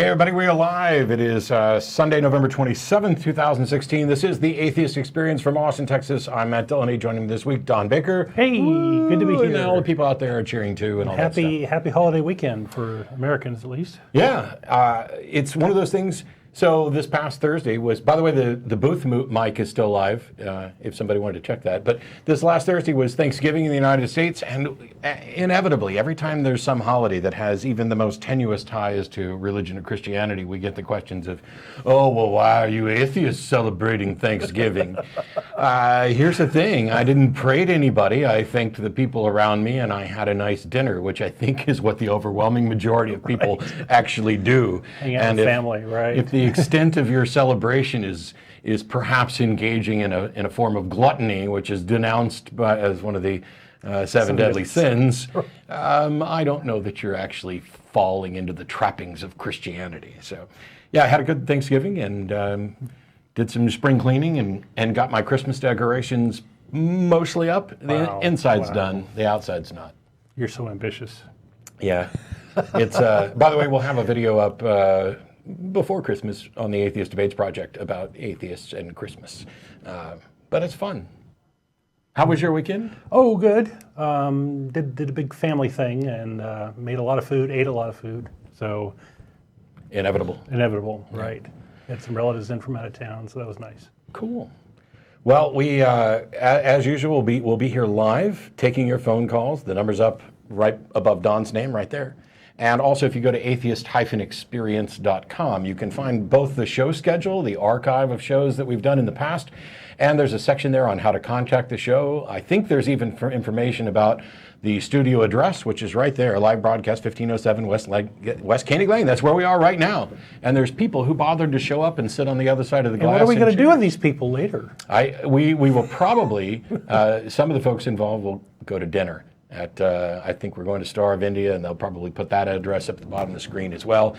everybody, we are live. It is Sunday, November 27th, 2016. This is the Atheist Experience from Austin, Texas. I'm Matt Dillahunty. Joining me this week, Don Baker. Hey, good to be here. And all the people out there are cheering too and all that stuff. Happy holiday weekend for Americans, at least. Yeah, it's one of those things. So this past Thursday was, by the way, the booth mic is still live, if somebody wanted to check that. But this last Thursday was Thanksgiving in the United States, and inevitably, every time there's some holiday that has even the most tenuous ties to religion or Christianity, we get the questions of, oh, well, why are you atheists celebrating Thanksgiving? Here's the thing, I didn't pray to anybody. I thanked the people around me, and I had a nice dinner, which I think is what the overwhelming majority of people actually do. Hang out with family, right? If the extent of your celebration is perhaps engaging in a form of gluttony, which is denounced as one of the seven deadly sins, I don't know that you're actually falling into the trappings of Christianity. So, yeah, I had a good Thanksgiving and did some spring cleaning and got my Christmas decorations mostly up. The inside's done, the outside's not. You're so ambitious. Yeah. It's by the way, we'll have a video up before Christmas on the Atheist Debates Project about atheists and Christmas. But it's fun. How was your weekend? Oh, good. Did a big family thing and made a lot of food, ate a lot of food. So Inevitable, right. Had some relatives in from out of town, so that was nice. Cool. Well, we, as usual, we'll be here live, taking your phone calls. The number's up right above Don's name right there. And also, if you go to atheist-experience.com, you can find both the show schedule, the archive of shows that we've done in the past, and there's a section there on how to contact the show. I think there's even information about the studio address, which is right there, live broadcast 1507 West Koenig Lane. That's where we are right now. And there's people who bothered to show up and sit on the other side of the glass. And what are we going to do with these people later? We will probably, some of the folks involved will go to dinner. I think we're going to Star of India, and they'll probably put that address up at the bottom of the screen as well.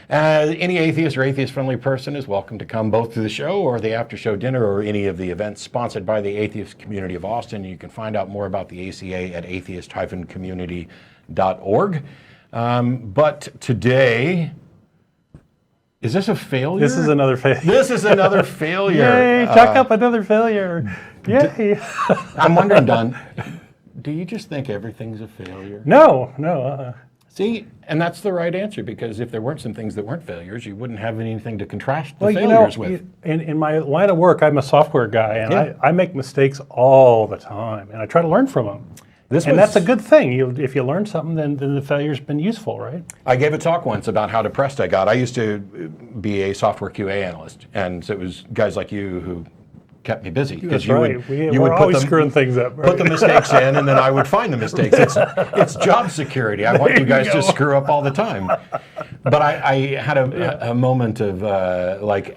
Any atheist or atheist-friendly person is welcome to come both to the show or the after-show dinner or any of the events sponsored by the atheist community of Austin. You can find out more about the ACA at atheist-community.org. But today, is this a failure? This is another failure. This is another failure. Yay, chalk up another failure. Yay. I'm wondering, Don, do you just think everything's a failure? No. See, and that's the right answer, because if there weren't some things that weren't failures, you wouldn't have anything to contrast the failures with. In my line of work, I'm a software guy, and I make mistakes all the time, and I try to learn from them. That's a good thing. If you learn something, then the failure's been useful, right? I gave a talk once about how depressed I got. I used to be a software QA analyst, and so it was guys like you who kept me busy, because you would always screwing things up. Right? Put the mistakes in, and then I would find the mistakes. It's job security. I want you guys to screw up all the time. But I had a moment of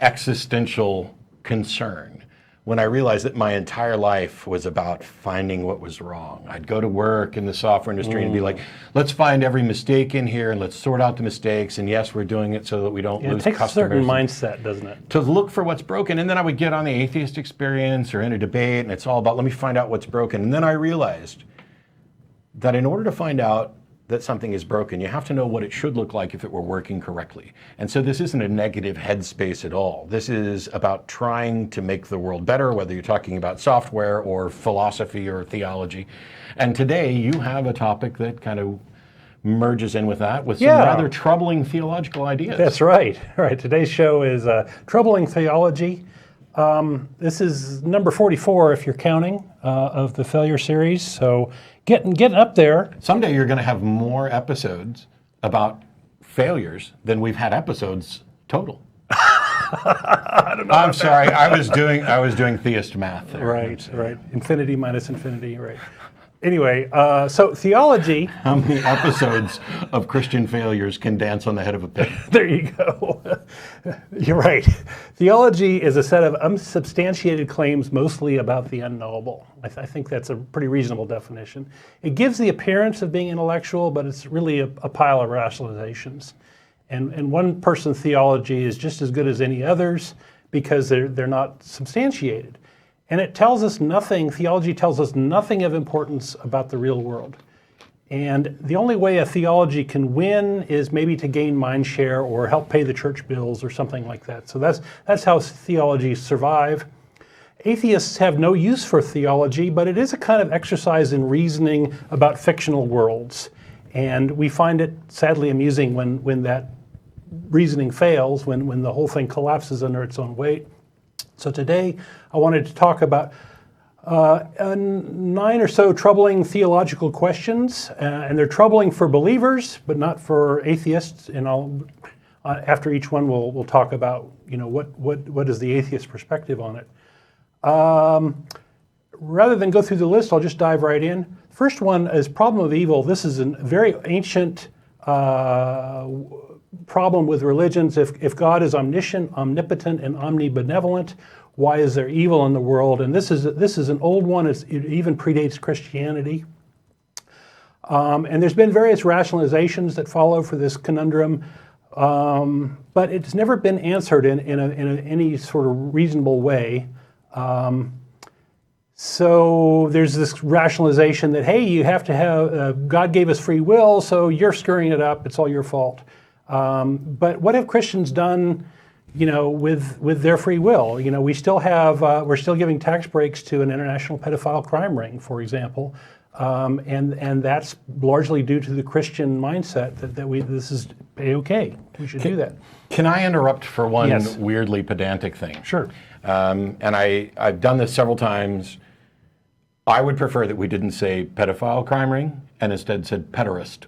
existential concern when I realized that my entire life was about finding what was wrong. I'd go to work in the software industry and be like, let's find every mistake in here and let's sort out the mistakes. And yes, we're doing it so that we don't lose customers. It takes a certain mindset, doesn't it? To look for what's broken. And then I would get on the Atheist Experience or in a debate, and it's all about, let me find out what's broken. And then I realized that in order to find out that something is broken, you have to know what it should look like if it were working correctly. And so this isn't a negative headspace at all. This is about trying to make the world better, whether you're talking about software or philosophy or theology. And today you have a topic that kind of merges in with that, with some rather troubling theological ideas. That's right. Today's show is Troubling Theology. This is number 44, if you're counting, of the failure series. So getting up there. Someday you're going to have more episodes about failures than we've had episodes total. I don't know. I'm sorry. I was doing theist math there. Right. Infinity minus infinity. Right. Anyway, so theology. How many episodes of Christian failures can dance on the head of a pig? There you go. You're right. Theology is a set of unsubstantiated claims mostly about the unknowable. I think that's a pretty reasonable definition. It gives the appearance of being intellectual, but it's really a pile of rationalizations. And one person's theology is just as good as any other's because they're not substantiated. And it tells us nothing, theology tells us nothing of importance about the real world. And the only way a theology can win is maybe to gain mind share or help pay the church bills or something like that. So that's how theologies survive. Atheists have no use for theology, but it is a kind of exercise in reasoning about fictional worlds. And we find it sadly amusing when that reasoning fails, when the whole thing collapses under its own weight. So today I wanted to talk about 9 or so troubling theological questions, and they're troubling for believers, but not for atheists. And after each one, we'll talk about what is the atheist perspective on it. Rather than go through the list, I'll just dive right in. First one is problem of evil. This is a very ancient problem with religions. If God is omniscient, omnipotent, and omnibenevolent, why is there evil in the world? And this is an old one. It even predates Christianity. And there's been various rationalizations that follow for this conundrum, but it's never been answered in any sort of reasonable way. So there's this rationalization that, hey, you have to have, God gave us free will, so you're screwing it up, it's all your fault. But what have Christians done, with their free will? We still have, we're still giving tax breaks to an international pedophile crime ring, for example. And that's largely due to the Christian mindset that this is okay. We should do that. Can I interrupt for one Yes. weirdly pedantic thing? Sure. And I've done this several times. I would prefer that we didn't say pedophile crime ring and instead said pederast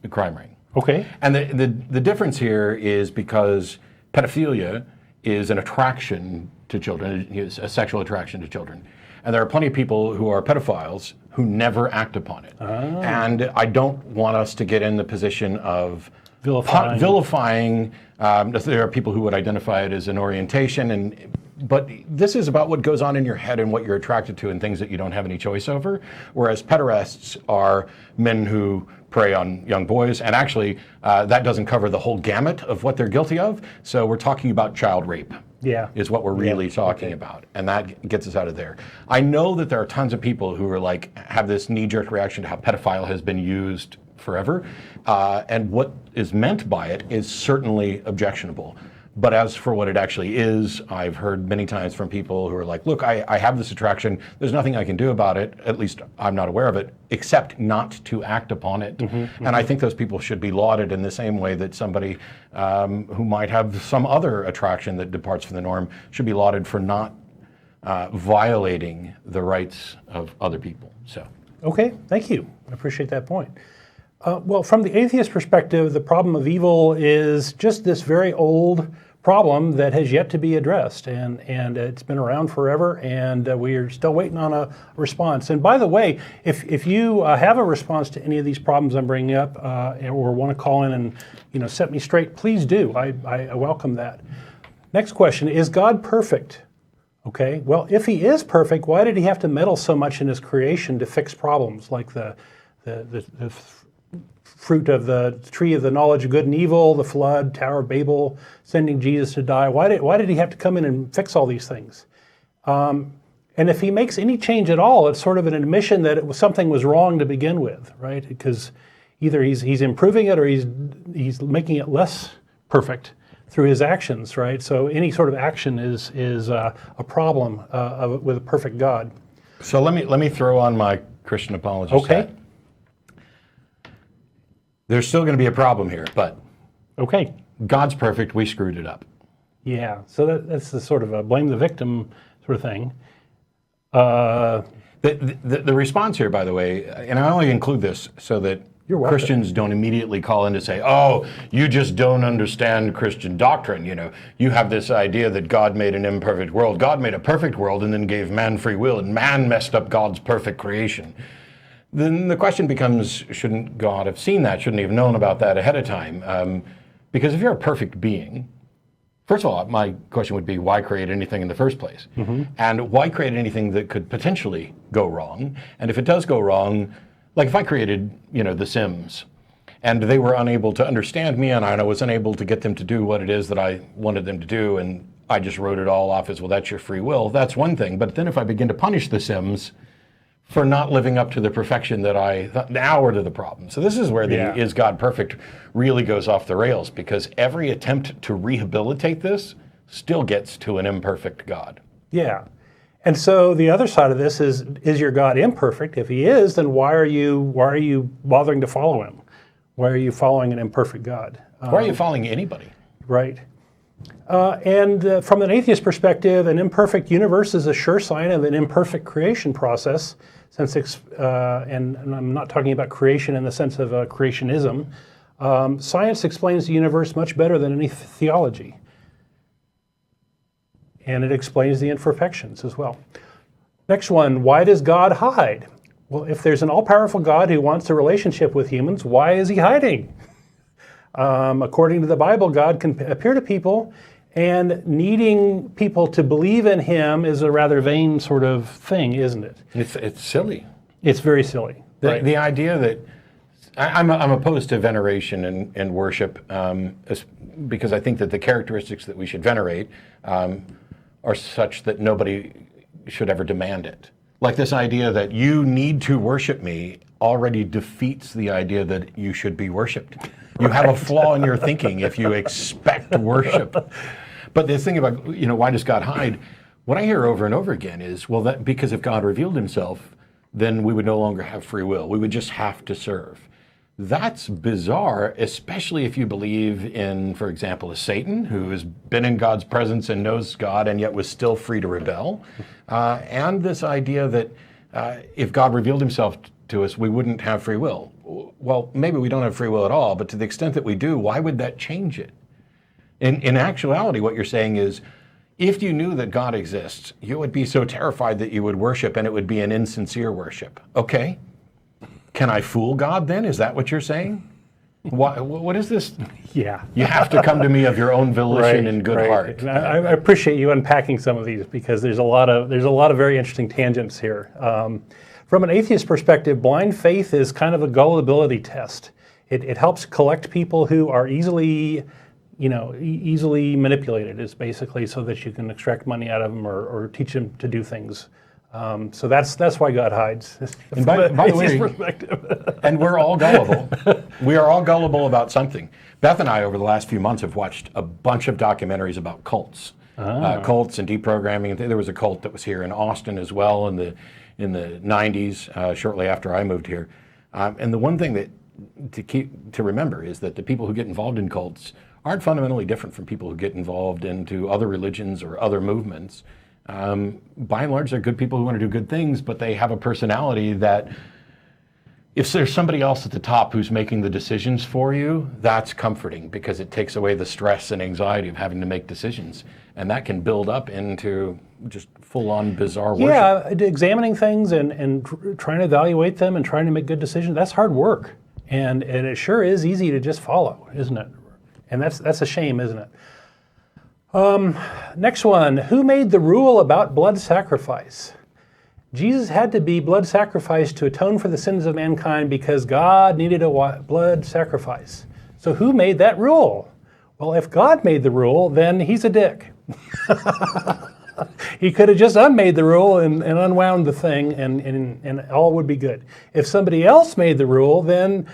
crime ring. Okay. And the difference here is because pedophilia is an attraction to children, is a sexual attraction to children. And there are plenty of people who are pedophiles who never act upon it. And I don't want us to get in the position of vilifying. There are people who would identify it as an orientation, but this is about what goes on in your head and what you're attracted to and things that you don't have any choice over. Whereas pederasts are men who prey on young boys, and actually that doesn't cover the whole gamut of what they're guilty of. So we're talking about child rape. Yeah. Is what we're really talking about, and that gets us out of there. I know that there are tons of people who are have this knee-jerk reaction to how pedophile has been used forever, and what is meant by it is certainly objectionable. But as for what it actually is, I've heard many times from people who are like, look, I have this attraction, there's nothing I can do about it, at least I'm not aware of it, except not to act upon it. And I think those people should be lauded in the same way that somebody who might have some other attraction that departs from the norm should be lauded for not violating the rights of other people. So. Okay, thank you. I appreciate that point. Well, from the atheist perspective, the problem of evil is just this very old problem that has yet to be addressed, and it's been around forever, and we are still waiting on a response. And by the way, if you have a response to any of these problems I'm bringing up, or want to call in and set me straight, please do. I welcome that. Next question: is God perfect? Okay. Well, if He is perfect, why did He have to meddle so much in His creation to fix problems like the fruit of the tree of the knowledge of good and evil, the flood, Tower of Babel, sending Jesus to die? Why did He have to come in and fix all these things? And if He makes any change at all, it's sort of an admission that something was wrong to begin with, right? Because either he's improving it or he's making it less perfect through His actions, right? So any sort of action is a problem with a perfect God. So let me throw on my Christian apologist hat. There's still going to be a problem here, but God's perfect, we screwed it up. Yeah, so that's the sort of a blame the victim sort of thing. The response here, by the way, and I only include this so that Christians don't immediately call in to say, oh, you just don't understand Christian doctrine. You have this idea that God made an imperfect world. God made a perfect world and then gave man free will, and man messed up God's perfect creation. Then the question becomes, shouldn't God have seen that? Shouldn't He have known about that ahead of time? Because if you're a perfect being, first of all, my question would be, why create anything in the first place? And why create anything that could potentially go wrong? And if it does go wrong, like if I created, The Sims, and they were unable to understand me, and I was unable to get them to do what it is that I wanted them to do, and I just wrote it all off as, well, that's your free will, that's one thing. But then if I begin to punish The Sims for not living up to the perfection that I thought. Now we're to the problem. So this is where the Yeah. is God perfect really goes off the rails, because every attempt to rehabilitate this still gets to an imperfect God. Yeah. And so the other side of this is your God imperfect? If he is, then why are you bothering to follow him? Why are you following an imperfect God? Why are you following anybody? Right. And from an atheist perspective, an imperfect universe is a sure sign of an imperfect creation process. And I'm not talking about creation in the sense of creationism. Science explains the universe much better than any theology. And it explains the imperfections as well. Next one, why does God hide? Well, if there's an all-powerful God who wants a relationship with humans, why is he hiding? According to the Bible, God can appear to people, and needing people to believe in him is a rather vain sort of thing, isn't it? It's silly. It's very silly. The idea that I'm opposed to veneration and worship, because I think that the characteristics that we should venerate are such that nobody should ever demand it. Like this idea that you need to worship me already defeats the idea that you should be worshiped. You have a flaw in your thinking if you expect worship. But this thing about, why does God hide? What I hear over and over again is, well, that because if God revealed himself, then we would no longer have free will. We would just have to serve. That's bizarre, especially if you believe in, for example, a Satan who has been in God's presence and knows God and yet was still free to rebel. And this idea that if God revealed himself to us, we wouldn't have free will. Well, maybe we don't have free will at all, but to the extent that we do, why would that change it? In actuality, what you're saying is, if you knew that God exists, you would be so terrified that you would worship, and it would be an insincere worship. Okay. Can I fool God then? Is that what you're saying? What is this? Yeah. You have to come to me of your own volition and good heart. And I appreciate you unpacking some of these, because there's a lot of very interesting tangents here. From an atheist perspective, blind faith is kind of a gullibility test. It helps collect people who are easily manipulated, is basically, so that you can extract money out of them or teach them to do things. So that's why God hides. And by the way, perspective. And we're all gullible. We are all gullible about something. The and I, over the last few months, have watched a bunch of documentaries about cults, cults and deprogramming. There was a cult that was here in Austin as well in the 90s, shortly after I moved here. And the one thing that to remember is that the people who get involved in cults aren't fundamentally different from people who get involved into other religions or other movements. By and large, they're good people who want to do good things, but they have a personality that if there's somebody else at the top who's making the decisions for you, that's comforting, because it takes away the stress and anxiety of having to make decisions. And that can build up into just full-on bizarre worship. Yeah, examining things and trying to evaluate them and trying to make good decisions, that's hard work. And it sure is easy to just follow, isn't it? And that's a shame, isn't it? Next one, who made the rule about blood sacrifice? Jesus had to be blood sacrificed to atone for the sins of mankind because God needed a blood sacrifice. So who made that rule? Well, if God made the rule, then he's a dick. He could have just unmade the rule and unwound the thing, and all would be good. If somebody else made the rule, then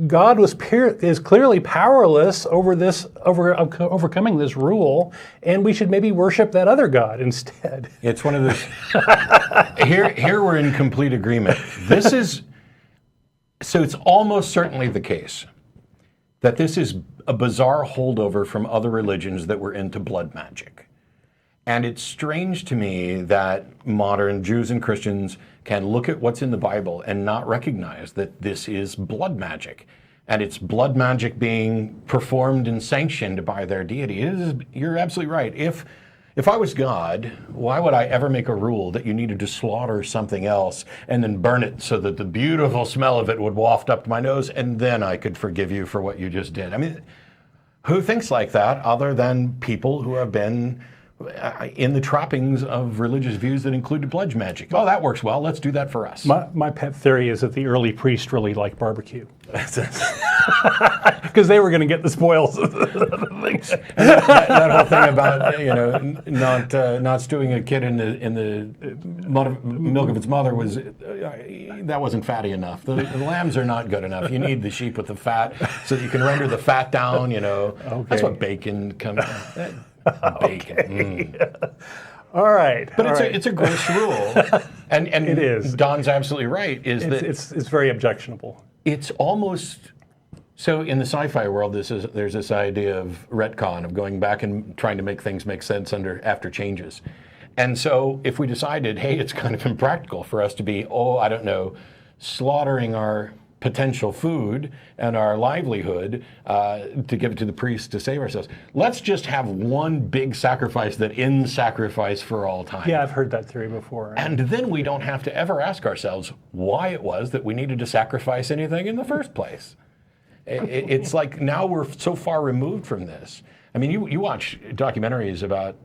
God is clearly powerless over overcoming this rule, and we should maybe worship that other God instead. It's one of those. Here we're in complete agreement. So it's almost certainly the case that this is a bizarre holdover from other religions that were into blood magic. And it's strange to me that modern Jews and Christians can look at what's in the Bible and not recognize that this is blood magic. And it's blood magic being performed and sanctioned by their deity. You're absolutely right. If I was God, why would I ever make a rule that you needed to slaughter something else and then burn it so that the beautiful smell of it would waft up to my nose, and then I could forgive you for what you just did? I mean, who thinks like that other than people who have been in the trappings of religious views that included pledge magic. Oh, that works well. Let's do that for us. My pet theory is that the early priests really liked barbecue. Because they were going to get the spoils of the things. That whole thing about not stewing a kid in the milk of its mother was that wasn't fatty enough. The lambs are not good enough. You need the sheep with the fat so that you can render the fat down. Okay. That's what bacon comes from. Bacon. Mm. All right. But it's a gross rule, and it is. Don's absolutely right. It's very objectionable. It's almost so in the sci-fi world. There's this idea of retcon, of going back and trying to make things make sense after changes. And so if we decided, hey, it's kind of impractical for us to be, slaughtering our potential food and our livelihood to give it to the priest to save ourselves. Let's just have one big sacrifice that ends sacrifice for all time. Yeah, I've heard that theory before. And then we don't have to ever ask ourselves why it was that we needed to sacrifice anything in the first place. It's like now we're so far removed from this. I mean, you watch documentaries about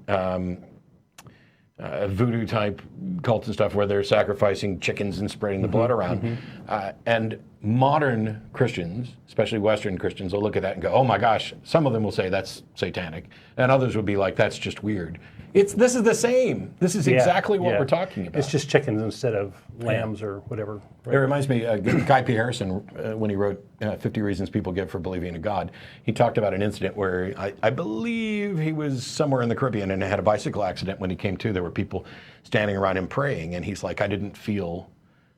voodoo type cults and stuff where they're sacrificing chickens and spreading the blood around. And modern Christians, especially Western Christians, will look at that and go, oh my gosh, some of them will say that's satanic. And others would be like, that's just weird. This is the same. This is exactly what we're talking about. It's just chickens instead of lambs or whatever. Right? It reminds me, Guy P. Harrison, when he wrote 50 Reasons People Give for Believing in God, he talked about an incident where I believe he was somewhere in the Caribbean and had a bicycle accident. When he came to, there were people standing around him praying, and he's like, I didn't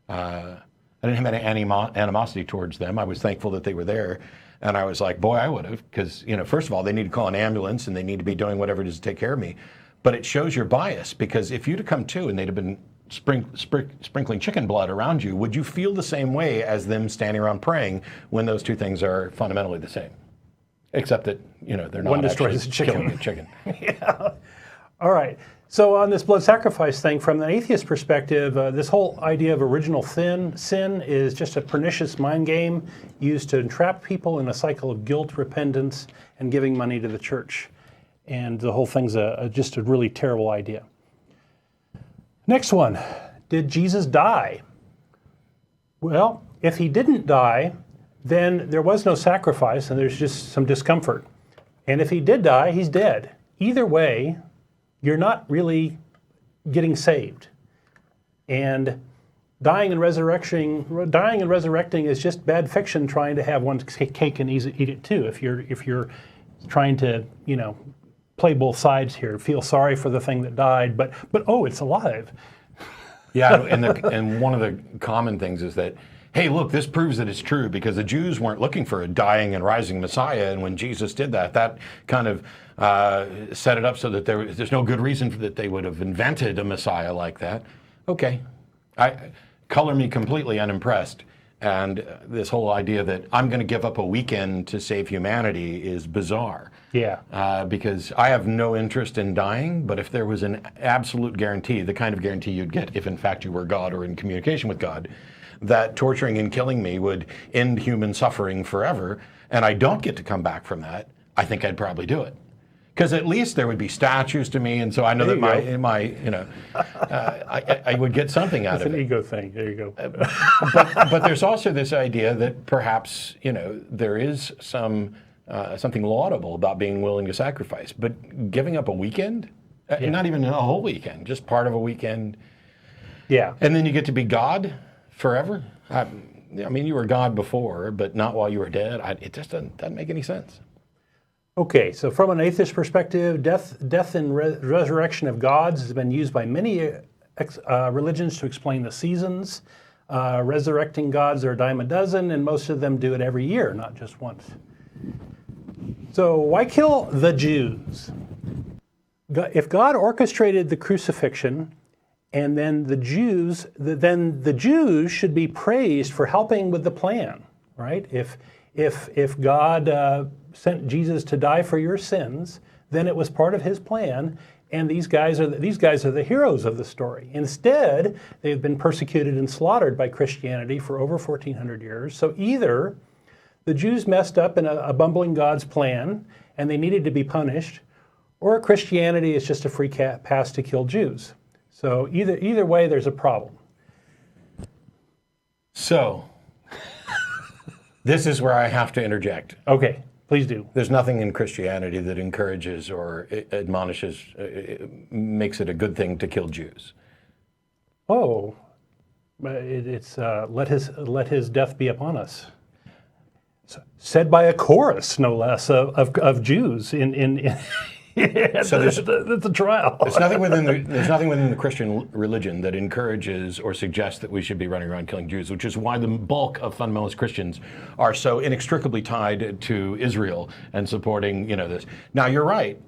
have any animosity towards them. I was thankful that they were there. And I was like, boy, I would have, because, first of all, they need to call an ambulance and they need to be doing whatever it is to take care of me. But it shows your bias, because if you'd have come to and they'd have been sprinkling chicken blood around you, would you feel the same way as them standing around praying when those two things are fundamentally the same? Except that, they're not one destroys actually killing the a chicken. Yeah. All right. So on this blood sacrifice thing, from an atheist perspective, this whole idea of original sin is just a pernicious mind game used to entrap people in a cycle of guilt, repentance, and giving money to the church. And the whole thing's just a really terrible idea. Next one, did Jesus die? Well, if he didn't die, then there was no sacrifice and there's just some discomfort. And if he did die, he's dead. Either way, you're not really getting saved. And dying and resurrecting is just bad fiction trying to have one's cake and eat it too. If you're trying to, play both sides here, feel sorry for the thing that died, but oh, it's alive. Yeah, and one of the common things is that, hey, look, this proves that it's true, because the Jews weren't looking for a dying and rising Messiah, and when Jesus did that, that kind of set it up so that there's no good reason that they would have invented a Messiah like that. Okay, color me completely unimpressed. And this whole idea that I'm going to give up a weekend to save humanity is bizarre. Yeah. Because I have no interest in dying, but if there was an absolute guarantee, the kind of guarantee you'd get if in fact you were God or in communication with God, that torturing and killing me would end human suffering forever, and I don't get to come back from that, I think I'd probably do it. Because at least there would be statues to me, and so I know that I would get something out of it. It's an ego thing. There you go. But there's also this idea that perhaps there is something laudable about being willing to sacrifice. But giving up a weekend, not even a whole weekend, just part of a weekend. Yeah. And then you get to be God forever. I mean, you were God before, but not while you were dead. It just doesn't make any sense. Okay, so from an atheist perspective, death and resurrection of gods has been used by many religions to explain the seasons. Resurrecting gods are a dime a dozen, and most of them do it every year, not just once. So why kill the Jews? If God orchestrated the crucifixion, and then the Jews should be praised for helping with the plan, right? If God sent Jesus to die for your sins, then it was part of his plan, and these guys are the heroes of the story. Instead, they've been persecuted and slaughtered by Christianity for over 1,400 years. So either the Jews messed up in a bumbling God's plan, and they needed to be punished, or Christianity is just a free pass to kill Jews. So either way, there's a problem. So, this is where I have to interject. Okay, please do. There's nothing in Christianity that encourages or admonishes, makes it a good thing to kill Jews. Oh, it's let his death be upon us. Said by a chorus, no less, of Jews in So there's the trial. there's nothing within the Christian religion that encourages or suggests that we should be running around killing Jews, which is why the bulk of fundamentalist Christians are so inextricably tied to Israel and supporting, this. Now, you're right.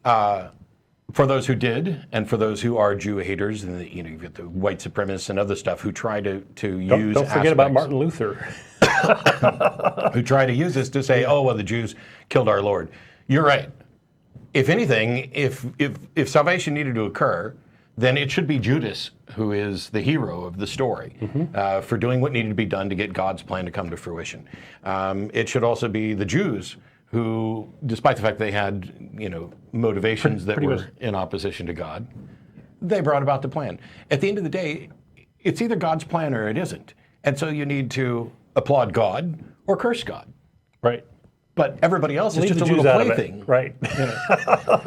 For those who did, and for those who are Jew haters, and you've got the white supremacists and other stuff who try to use. Don't forget about Martin Luther, who try to use this to say, "Oh, well, the Jews killed our Lord." You're right. If anything, if salvation needed to occur, then it should be Judas who is the hero of the story for doing what needed to be done to get God's plan to come to fruition. It should also be the Jews who, despite the fact they had, motivations that were in opposition to God, they brought about the plan. At the end of the day, it's either God's plan or it isn't. And so you need to applaud God or curse God. right? But everybody else is Leave just the a Jews little out of it. plaything. Right.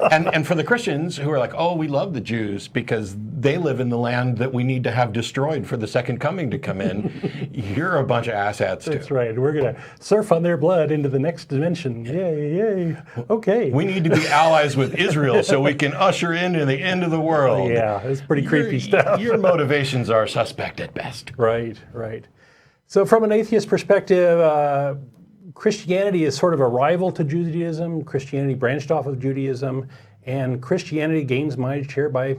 And for the Christians who are like, oh, we love the Jews because they live in the land that we need to have destroyed for the second coming to come in, you're a bunch of asshats too. That's right. We're going to surf on their blood into the next dimension. Yay, yay. Okay. We need to be allies with Israel so we can usher into the end of the world. Yeah, it's pretty creepy stuff. Your motivations are suspect at best. Right, right. So from an atheist perspective, Christianity is sort of a rival to Judaism. Christianity branched off of Judaism, and Christianity gains mind share by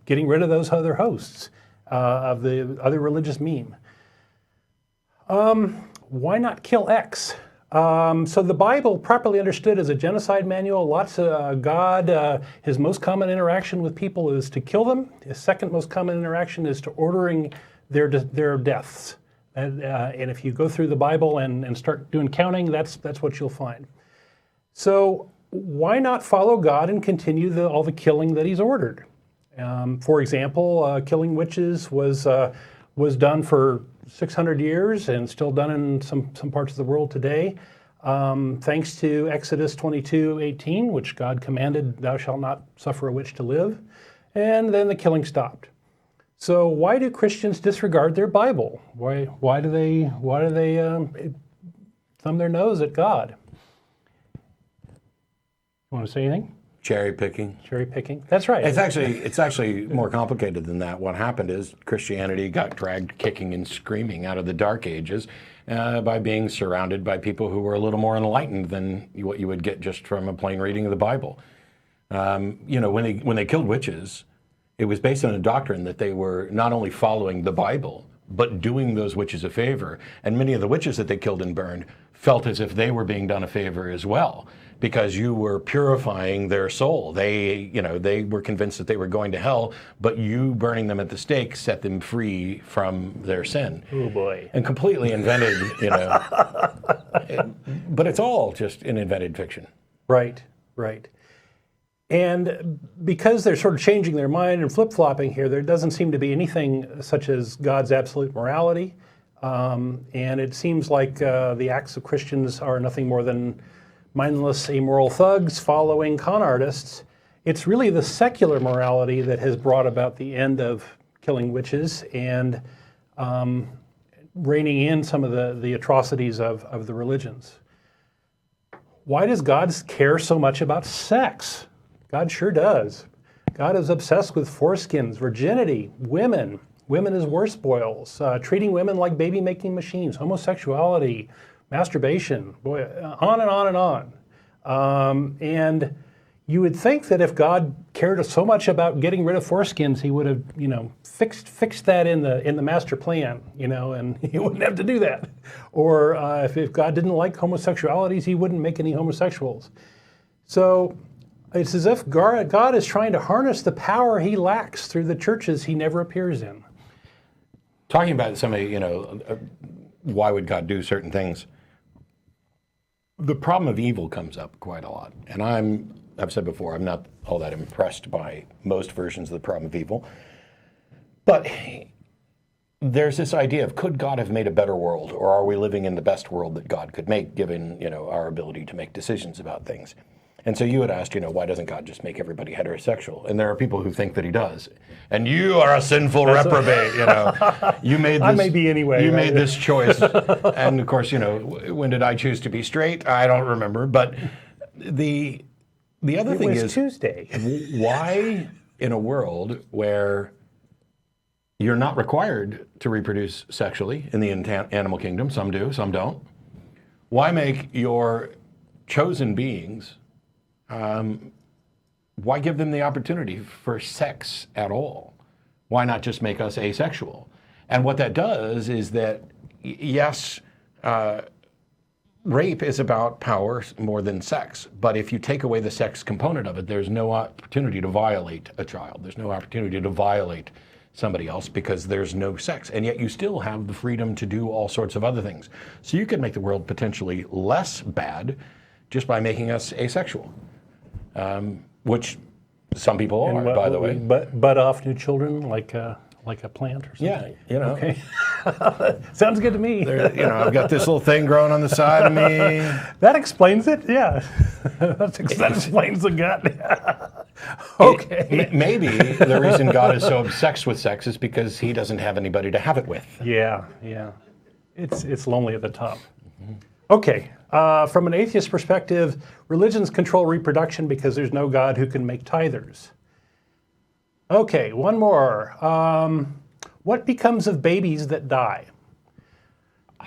getting rid of those other hosts of the other religious meme. Why not kill X? So the Bible, properly understood, is a genocide manual. God, his most common interaction with people is to kill them. His second most common interaction is to ordering their deaths. And if you go through the Bible and start doing counting, that's what you'll find. So why not follow God and continue all the killing that he's ordered? For example, killing witches was done for 600 years and still done in some parts of the world today. Thanks to Exodus 22:18, which God commanded, "Thou shalt not suffer a witch to live," and then the killing stopped. So why do Christians disregard their Bible? Why do they thumb their nose at God? You want to say anything? Cherry picking. Cherry picking. That's right. It's actually more complicated than that. What happened is Christianity got dragged kicking and screaming out of the Dark Ages by being surrounded by people who were a little more enlightened than what you would get just from a plain reading of the Bible. When they killed witches, it was based on a doctrine that they were not only following the Bible, but doing those witches a favor. And many of the witches that they killed and burned felt as if they were being done a favor as well, because you were purifying their soul. They were convinced that they were going to hell, but you burning them at the stake set them free from their sin. Oh boy. And completely invented, but it's all just an invented fiction. Right, right. And because they're sort of changing their mind and flip-flopping here, there doesn't seem to be anything such as God's absolute morality. And it seems like the acts of Christians are nothing more than mindless, immoral thugs following con artists. It's really the secular morality that has brought about the end of killing witches and reining in some of the atrocities of the religions. Why does God care so much about sex? God sure does. God is obsessed with foreskins, virginity, women as war spoils, treating women like baby-making machines, homosexuality, masturbation, boy, on and on and on. And you would think that if God cared so much about getting rid of foreskins, he would have, fixed that in the master plan, and he wouldn't have to do that. Or if God didn't like homosexualities, he wouldn't make any homosexuals. So it's as if God is trying to harness the power he lacks through the churches he never appears in. Talking about somebody, why would God do certain things? The problem of evil comes up quite a lot. And I'm I've said before, I'm not all that impressed by most versions of the problem of evil. But there's this idea of, could God have made a better world, or are we living in the best world that God could make, given, our ability to make decisions about things? And so you had asked, why doesn't God just make everybody heterosexual? And there are people who think that he does. And you are a sinful reprobate, You made this, I may be anyway. You right? made this choice. And of course, when did I choose to be straight? I don't remember. But the other thing is, Tuesday. Why in a world where you're not required to reproduce sexually in the animal kingdom, some do, some don't, why make your chosen beings, why give them the opportunity for sex at all? Why not just make us asexual? And what that does is that, yes, rape is about power more than sex. But if you take away the sex component of it, there's no opportunity to violate a child. There's no opportunity to violate somebody else because there's no sex. And yet you still have the freedom to do all sorts of other things. So you could make the world potentially less bad just by making us asexual, which some people are, by the way. But off new children like a plant or something. Yeah, Okay. Sounds good to me. I've got this little thing growing on the side of me. That explains it. Yeah. that explains the gut. Okay. Maybe the reason God is so obsessed with sex is because he doesn't have anybody to have it with. Yeah. It's lonely at the top. Mm-hmm. Okay. From an atheist perspective, religions control reproduction because there's no God who can make tithers. Okay, one more. What becomes of babies that die?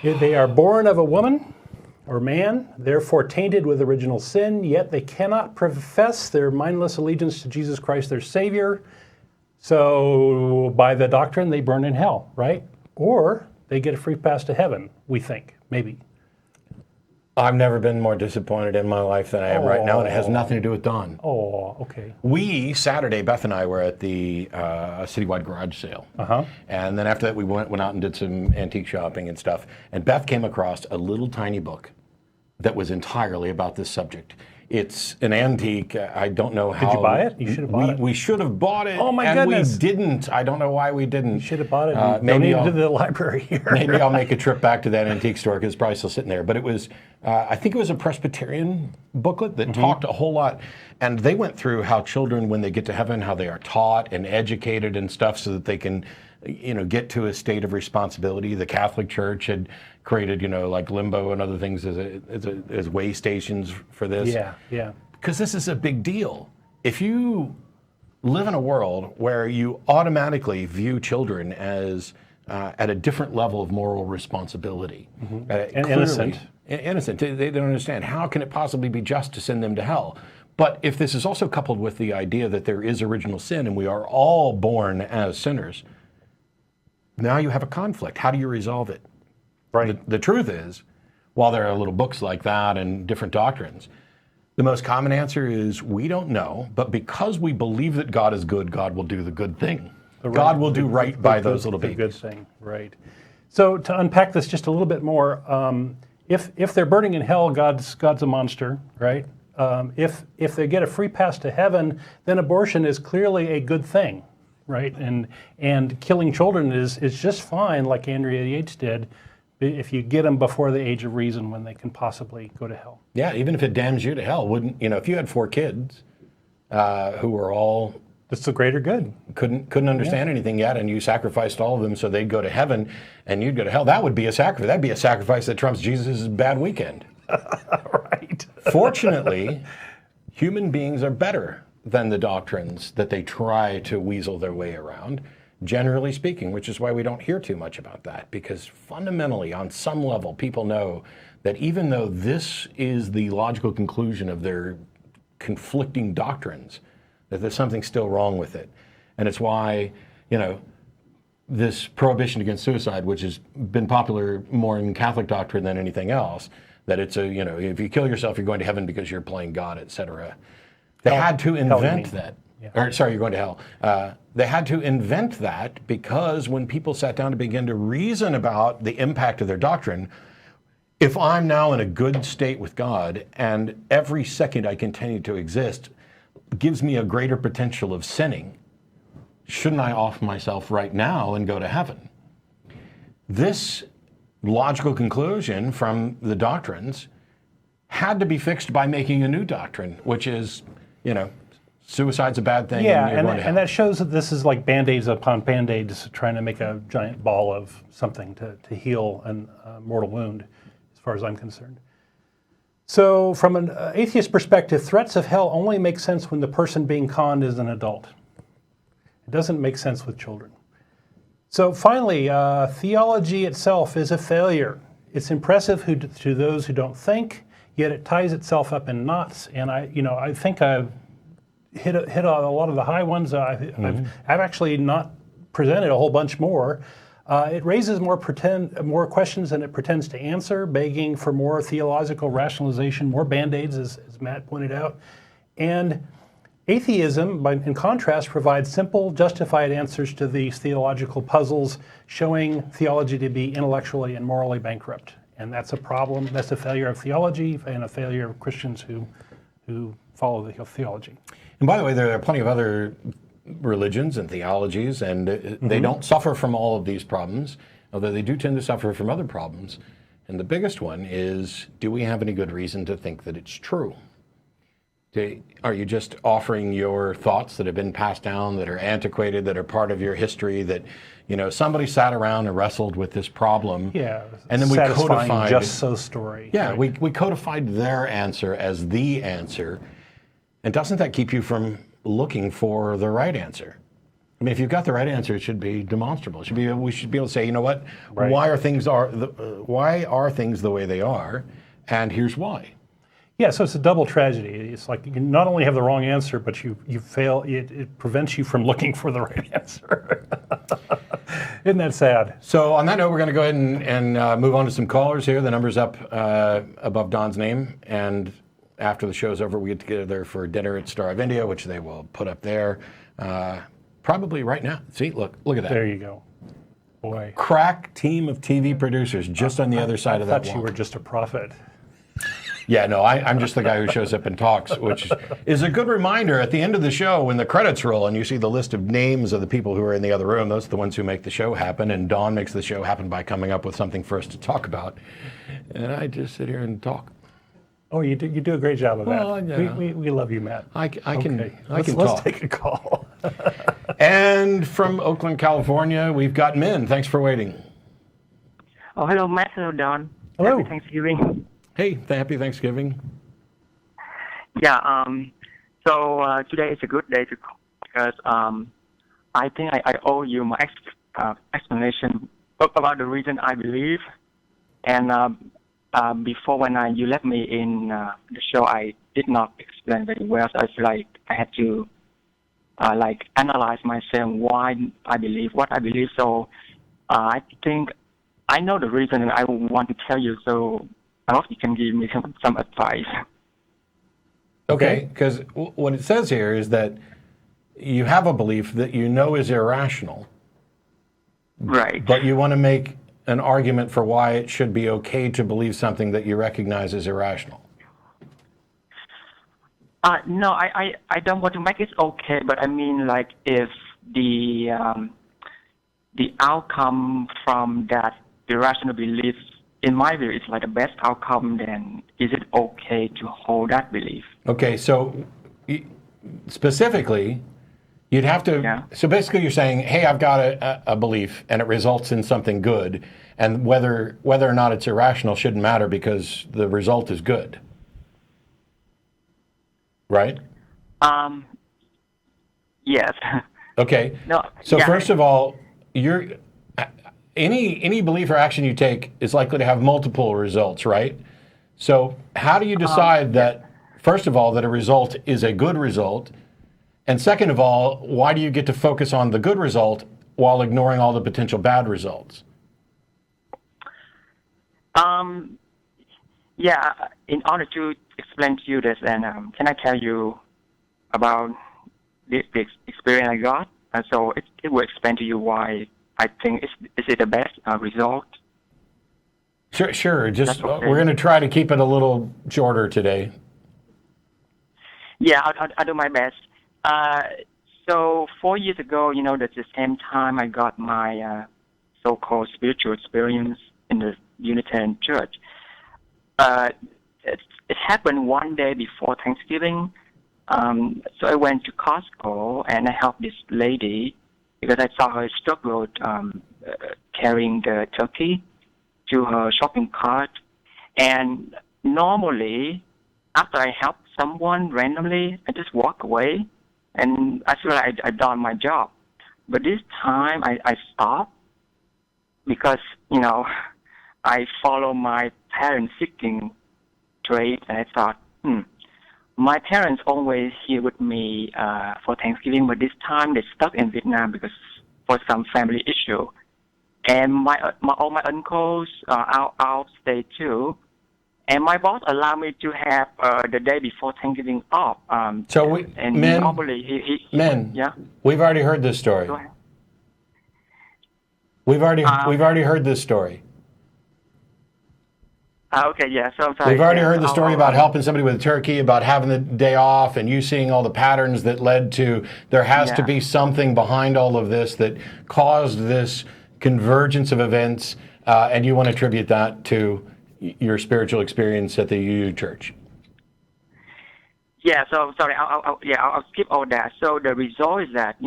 They are born of a woman or man, therefore tainted with original sin, yet they cannot profess their mindless allegiance to Jesus Christ, their Savior. So by the doctrine, they burn in hell, right? Or they get a free pass to heaven, we think, maybe. I've never been more disappointed in my life than I am right now, and it has nothing to do with Don. Oh, okay. Saturday, Beth and I were at the citywide garage sale. Uh-huh. And then after that, we went out and did some antique shopping and stuff. And Beth came across a little tiny book that was entirely about this subject. It's an antique. I don't know how. Did you buy it? You should have bought it. We should have bought it. Oh my goodness. And we didn't. I don't know why we didn't. You should have bought it. Maybe Donate it to the library here. Maybe I'll make a trip back to that antique store because it's probably still sitting there. But it was, I think it was a Presbyterian booklet that talked a whole lot. And they went through how children, when they get to heaven, how they are taught and educated and stuff so that they can, get to a state of responsibility. The Catholic Church had created, like limbo and other things as way stations for this. Yeah. Because this is a big deal. If you live in a world where you automatically view children as at a different level of moral responsibility. And innocent. Innocent. They don't understand. How can it possibly be just to send them to hell? But if this is also coupled with the idea that there is original sin and we are all born as sinners, now you have a conflict. How do you resolve it? Right. The truth is, while there are little books like that and different doctrines, the most common answer is we don't know, but because we believe that God is good, God will do the good thing. God will do right by those little babies. The good thing, right. So to unpack this just a little bit more, if they're burning in hell, God's a monster, right? If they get a free pass to heaven, then abortion is clearly a good thing, right? And killing children is just fine, like Andrea Yates did, if you get them before the age of reason when they can possibly go to hell. Yeah, even if it damns you to hell, wouldn't if you had 4 kids who were all That's the greater good. couldn't understand anything yet, and you sacrificed all of them so they'd go to heaven and you'd go to hell, that would be a sacrifice. That'd be a sacrifice that trumps Jesus' bad weekend. Right. Fortunately, human beings are better than the doctrines that they try to weasel their way around, generally speaking, which is why we don't hear too much about that, because fundamentally, on some level, people know that even though this is the logical conclusion of their conflicting doctrines, that there's something still wrong with it. And it's why, this prohibition against suicide, which has been popular more in Catholic doctrine than anything else, that it's if you kill yourself, you're going to heaven because you're playing God, etc. They had to invent that. Yeah. Or sorry, you're going to hell. They had to invent that because when people sat down to begin to reason about the impact of their doctrine, if I'm now in a good state with God and every second I continue to exist, gives me a greater potential of sinning, shouldn't I off myself right now and go to heaven? This logical conclusion from the doctrines had to be fixed by making a new doctrine, which is, suicide's a bad thing. Yeah, and, you're going to hell. and that shows that this is like Band-Aids upon Band-Aids, trying to make a giant ball of something to heal a mortal wound, as far as I'm concerned. So from an atheist perspective, threats of hell only make sense when the person being conned is an adult. It doesn't make sense with children. So finally, theology itself is a failure. It's impressive to those who don't think, yet it ties itself up in knots. And I think I've hit a lot of the high ones. I've actually not presented a whole bunch more. It raises more questions than it pretends to answer, begging for more theological rationalization, more Band-Aids, as Matt pointed out. And atheism, in contrast, provides simple, justified answers to these theological puzzles, showing theology to be intellectually and morally bankrupt. And that's a problem. That's a failure of theology and a failure of Christians who follow the theology. And by the way, there are plenty of other religions and theologies, and they don't suffer from all of these problems, although they do tend to suffer from other problems. And the biggest one is, do we have any good reason to think that it's true? Are you just offering your thoughts that have been passed down, that are antiquated, that are part of your history, that somebody sat around and wrestled with this problem? Yeah, and then we codified just so story. Yeah, right? we codified their answer as the answer. And doesn't that keep you from looking for the right answer? I mean, if you've got the right answer, it should be demonstrable. We should be able to say, you know what? Right. Why are things the way they are? And here's why. Yeah, so it's a double tragedy. It's like you not only have the wrong answer, but you fail. It prevents you from looking for the right answer. Isn't that sad? So on that note, we're going to go ahead and move on to some callers here. The number's up above Don's name, and after the show's over, we get together for dinner at Star of India, which they will put up there probably right now. See, look at that. There you go. Boy. Crack team of TV producers just on the other side of that I thought wall. you were just a prophet. Yeah, no, I'm just the guy who shows up and talks, which is a good reminder at the end of the show when the credits roll and you see the list of names of the people who are in the other room. Those are the ones who make the show happen, and Don makes the show happen by coming up with something for us to talk about. And I just sit here and talk. Oh, you do a great job of that. Well, yeah. We love you, Matt. I can Let's talk. take a call. And from Oakland, California, we've got Minh. Thanks for waiting. Oh, hello, Matt. Hello, Don. Hello. Happy Thanksgiving. Hey, happy Thanksgiving. Yeah. So today is a good day to call because I think I owe you my explanation about the reason I believe. And before when you left me in the show, I did not explain very well. So I feel like I had to analyze myself why I believe what I believe. So I think I know the reason, and I want to tell you. So I hope you can give me some advice. Okay, because what it says here is that you have a belief that you know is irrational. Right. But you want to make an argument for why it should be okay to believe something that you recognize as irrational. No, I don't want to make it okay, but I mean, like, if the outcome from that irrational belief, in my view, is like the best outcome, then is it okay to hold that belief? Okay, so specifically, you'd have to, Yeah. So basically you're saying, hey, I've got a belief and it results in something good, and whether or not it's irrational shouldn't matter because the result is good. Right? Yes. Okay. No. So yeah. first of all, any belief or action you take is likely to have multiple results, right? So how do you decide that, first of all, that a result is a good result? And second of all, why do you get to focus on the good result while ignoring all the potential bad results? Yeah, in order to explain to you this, and can I tell you about the experience I got? So it will explain to you why I think is it the best result. Sure. Just That's okay. we're going to try to keep it a little shorter today. Yeah, I'll do my best. So 4 years ago, that's the same time I got my so-called spiritual experience in the Unitarian Church. It happened one day before Thanksgiving. So I went to Costco and I helped this lady because I saw her struggle carrying the turkey to her shopping cart. And normally, after I help someone randomly, I just walk away and I feel like I've done my job. But this time I stopped because, I follow my parent-seeking trait, and I thought, my parents always here with me for Thanksgiving, but this time they stuck in Vietnam because for some family issue. And all my uncles are out state too. And my boss allowed me to have the day before Thanksgiving off. So normally Minh, yeah. We've already heard this story. Go ahead. We've already heard this story. Okay, yeah. So I'm sorry. We've already heard the story about helping somebody with a turkey, about having the day off, and you seeing all the patterns that led to there has to be something behind all of this that caused this convergence of events, and you want to attribute that to your spiritual experience at the UU Church. Yeah. So sorry. I'll skip all that. So the result is that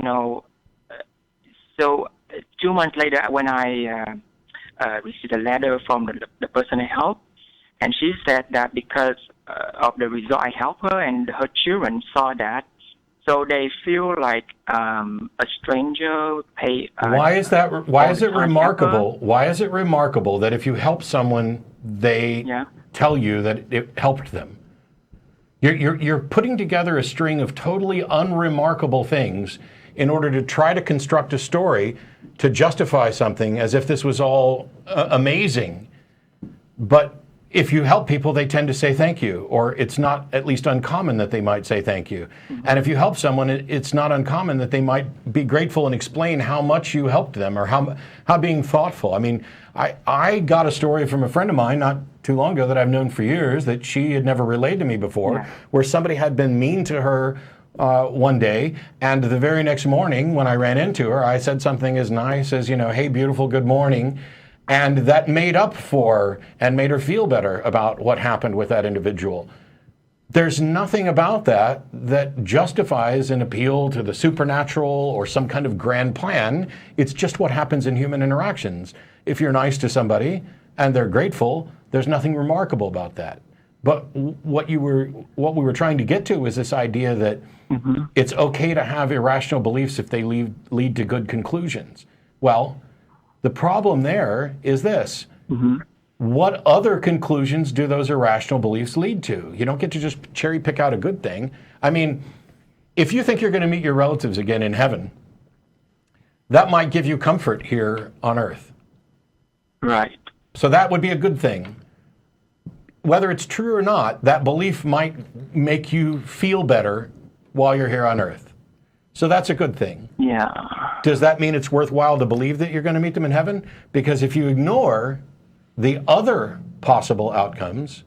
so 2 months later, when I received a letter from the person I helped. And she said that because of the result I helped her and her children saw that, so they feel like a stranger pay. Why is that? Why is it remarkable? Why is it remarkable that if you help someone, they tell you that it helped them? You're putting together a string of totally unremarkable things in order to try to construct a story to justify something as if this was all amazing, but if you help people, they tend to say thank you, or it's not at least uncommon that they might say thank you. Mm-hmm. And if you help someone, it's not uncommon that they might be grateful and explain how much you helped them or how being thoughtful. I mean, I got a story from a friend of mine not too long ago that I've known for years that she had never relayed to me before, where somebody had been mean to her one day, and the very next morning when I ran into her, I said something as nice as, hey, beautiful, good morning. And that made up for and made her feel better about what happened with that individual. There's nothing about that justifies an appeal to the supernatural or some kind of grand plan. It's just what happens in human interactions. If you're nice to somebody and they're grateful, there's nothing remarkable about that. But what we were trying to get to is this idea that it's okay to have irrational beliefs if they lead to good conclusions. Well, the problem there is this. What other conclusions do those irrational beliefs lead to? You don't get to just cherry pick out a good thing. I mean, if you think you're going to meet your relatives again in heaven, that might give you comfort here on earth. Right. So that would be a good thing. Whether it's true or not, that belief might make you feel better while you're here on earth. So that's a good thing. Yeah. Does that mean it's worthwhile to believe that you're going to meet them in heaven? Because if you ignore the other possible outcomes,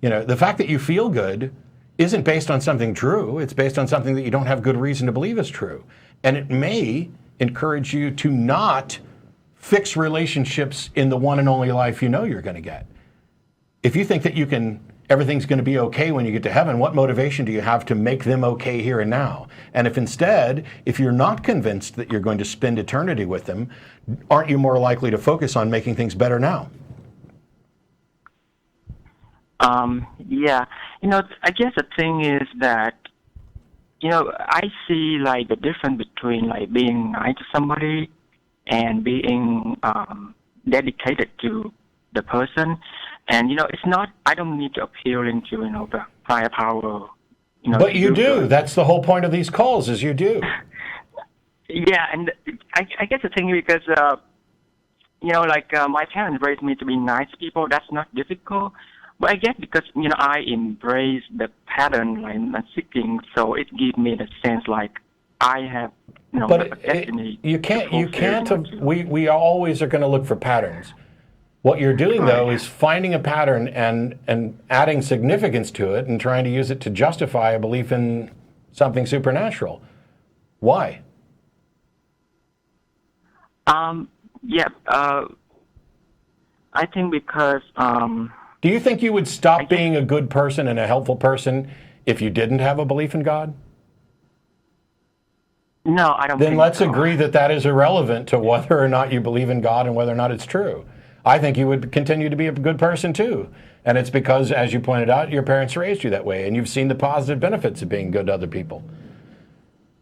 the fact that you feel good isn't based on something true. It's based on something that you don't have good reason to believe is true. And it may encourage you to not fix relationships in the one and only life you know you're going to get. If you think that everything's going to be okay when you get to heaven, what motivation do you have to make them okay here and now? And if you're not convinced that you're going to spend eternity with them, aren't you more likely to focus on making things better now? Yeah. I guess the thing is that, I see like the difference between like being nice to somebody and being dedicated to the person. And, it's not, I don't need to appeal into, the higher power. But you do. That's the whole point of these calls, is you do. Yeah, and I guess the thing is because, my parents raised me to be nice people. That's not difficult. But I guess because, I embrace the pattern, like, I'm seeking, so it gives me the sense like I have, but a destiny. We always are going to look for patterns. What you're doing, though, is finding a pattern and adding significance to it and trying to use it to justify a belief in something supernatural. Why? Yeah, I think because Do you think you would stop being a good person and a helpful person if you didn't have a belief in God? no, I don't. Then think let's so. agree that that is irrelevant to whether or not you believe in God and whether or not it's true. I think you would continue to be a good person too. And it's because, as you pointed out, your parents raised you that way and you've seen the positive benefits of being good to other people.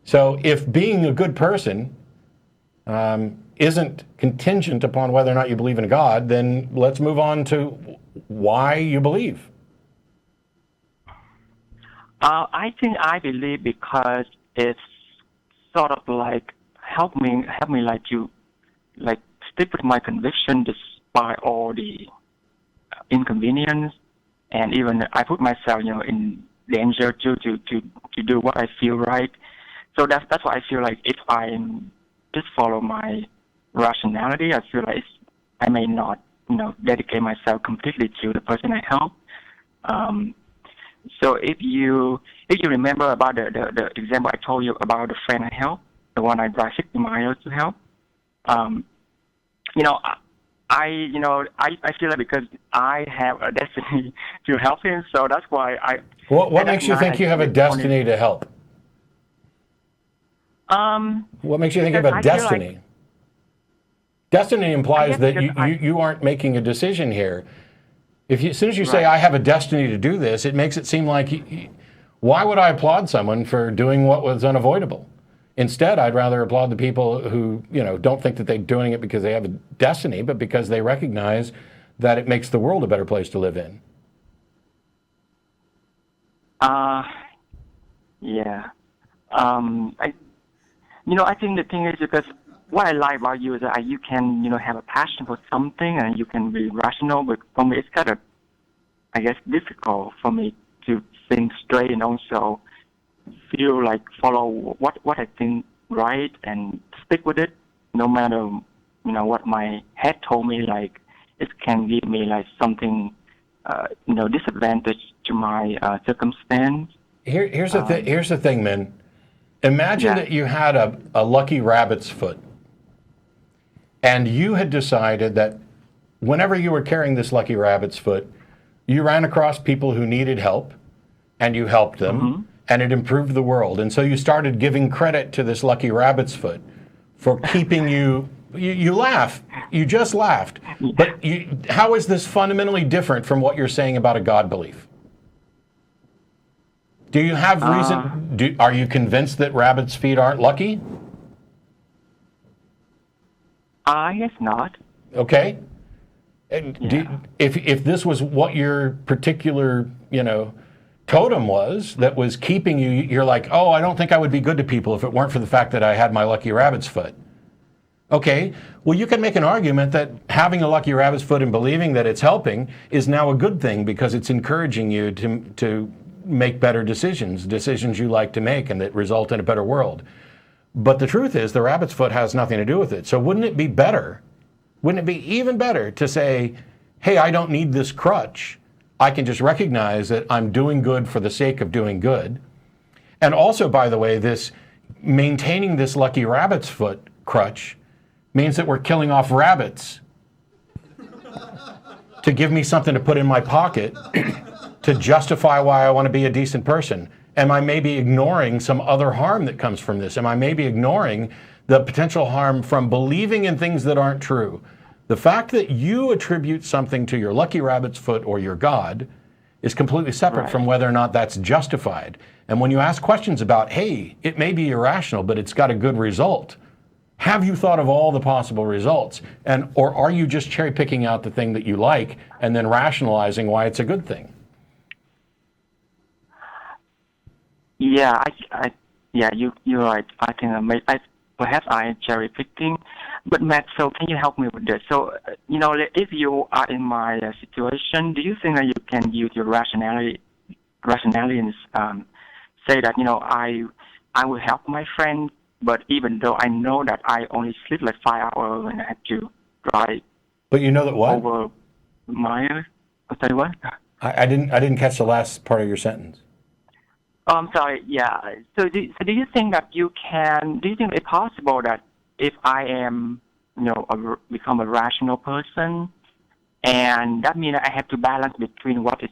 So if being a good person isn't contingent upon whether or not you believe in God, then let's move on to why you believe. I think I believe because it's sort of like help me like to like stick with my conviction despite all the inconvenience, and even I put myself in danger to do what I feel right. So that's why I feel like if I just follow my rationality, I feel like I may not dedicate myself completely to the person I help. So if you remember about the example I told you about the friend I help, the one I drive 50 miles to help, I feel like because I have a destiny to help him, so that's why I. What makes you think you have a destiny to help? What makes you think you have a destiny? Destiny implies that you aren't making a decision here. As soon as you say, I have a destiny to do this, it makes it seem like, why would I applaud someone for doing what was unavoidable? Instead, I'd rather applaud the people who, don't think that they're doing it because they have a destiny, but because they recognize that it makes the world a better place to live in. Yeah. I think the thing is because what I like about you is that you can, have a passion for something and you can be rational, but for me it's kind of, I guess, difficult for me to think straight and also feel like follow what I think right and stick with it, no matter, what my head told me, like it can give me like something, disadvantage to my circumstance. Here's the thing, Minh. Imagine that you had a lucky rabbit's foot. And you had decided that whenever you were carrying this lucky rabbit's foot, you ran across people who needed help, and you helped them, and it improved the world. And so you started giving credit to this lucky rabbit's foot for keeping you laugh. You just laughed. But how is this fundamentally different from what you're saying about a God belief? Do you have reason? Are you convinced that rabbits' feet aren't lucky? I guess not. Okay. And if this was what your particular, totem was that was keeping you, you're like, oh, I don't think I would be good to people if it weren't for the fact that I had my lucky rabbit's foot. Okay. Well, you can make an argument that having a lucky rabbit's foot and believing that it's helping is now a good thing because it's encouraging you to make better decisions you like to make and that result in a better world. But the truth is the rabbit's foot has nothing to do with it. So wouldn't it be even better to say, hey, I don't need this crutch. I can just recognize that I'm doing good for the sake of doing good. And also, by the way, this maintaining this lucky rabbit's foot crutch means that we're killing off rabbits to give me something to put in my pocket to justify why I want to be a decent person. Am I maybe ignoring some other harm that comes from this? Am I maybe ignoring the potential harm from believing in things that aren't true? The fact that you attribute something to your lucky rabbit's foot or your God is completely separate from whether or not that's justified. And when you ask questions about, hey, it may be irrational, but it's got a good result, have you thought of all the possible results? Or are you just cherry picking out the thing that you like and then rationalizing why it's a good thing? Yeah, you're right. I think perhaps I am cherry picking, but Matt, so can you help me with this? So, if you are in my situation, do you think that you can use your rationality and say that I will help my friend, but even though I know that I only sleep like 5 hours and I have to drive But you know that what? over my. Sorry, what? I didn't catch the last part of your sentence. Oh, I'm sorry. Yeah. So do you think that do you think it's possible that if I am, become a rational person, and that means I have to balance between what is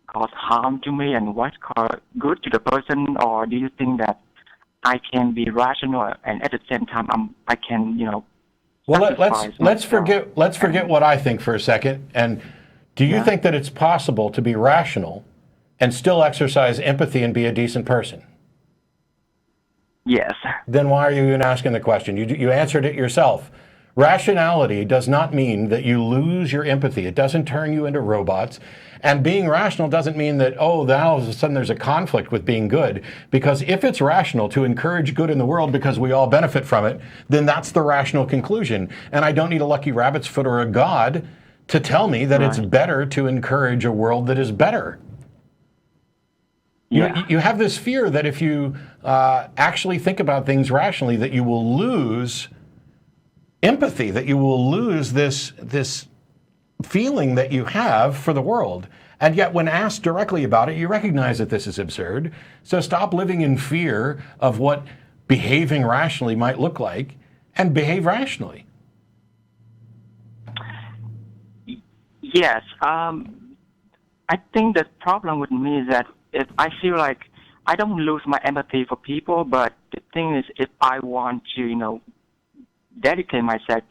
cause harm to me and what's called good to the person, or do you think that I can be rational and at the same time I can, Well, sacrifice let's myself? forget what I think for a second. And do you think that it's possible to be rational and still exercise empathy and be a decent person? Yes. Then why are you even asking the question? You answered it yourself. Rationality does not mean that you lose your empathy. It doesn't turn you into robots. And being rational doesn't mean that, now all of a sudden there's a conflict with being good. Because if it's rational to encourage good in the world because we all benefit from it, then that's the rational conclusion. And I don't need a lucky rabbit's foot or a god to tell me that it's better to encourage a world that is better. Yeah. You have this fear that if you actually think about things rationally, that you will lose empathy, that you will lose this feeling that you have for the world. And yet when asked directly about it, you recognize that this is absurd. So stop living in fear of what behaving rationally might look like and behave rationally. Yes. I think the problem with me is that if I feel like I don't lose my empathy for people, but the thing is, if I want to, dedicate myself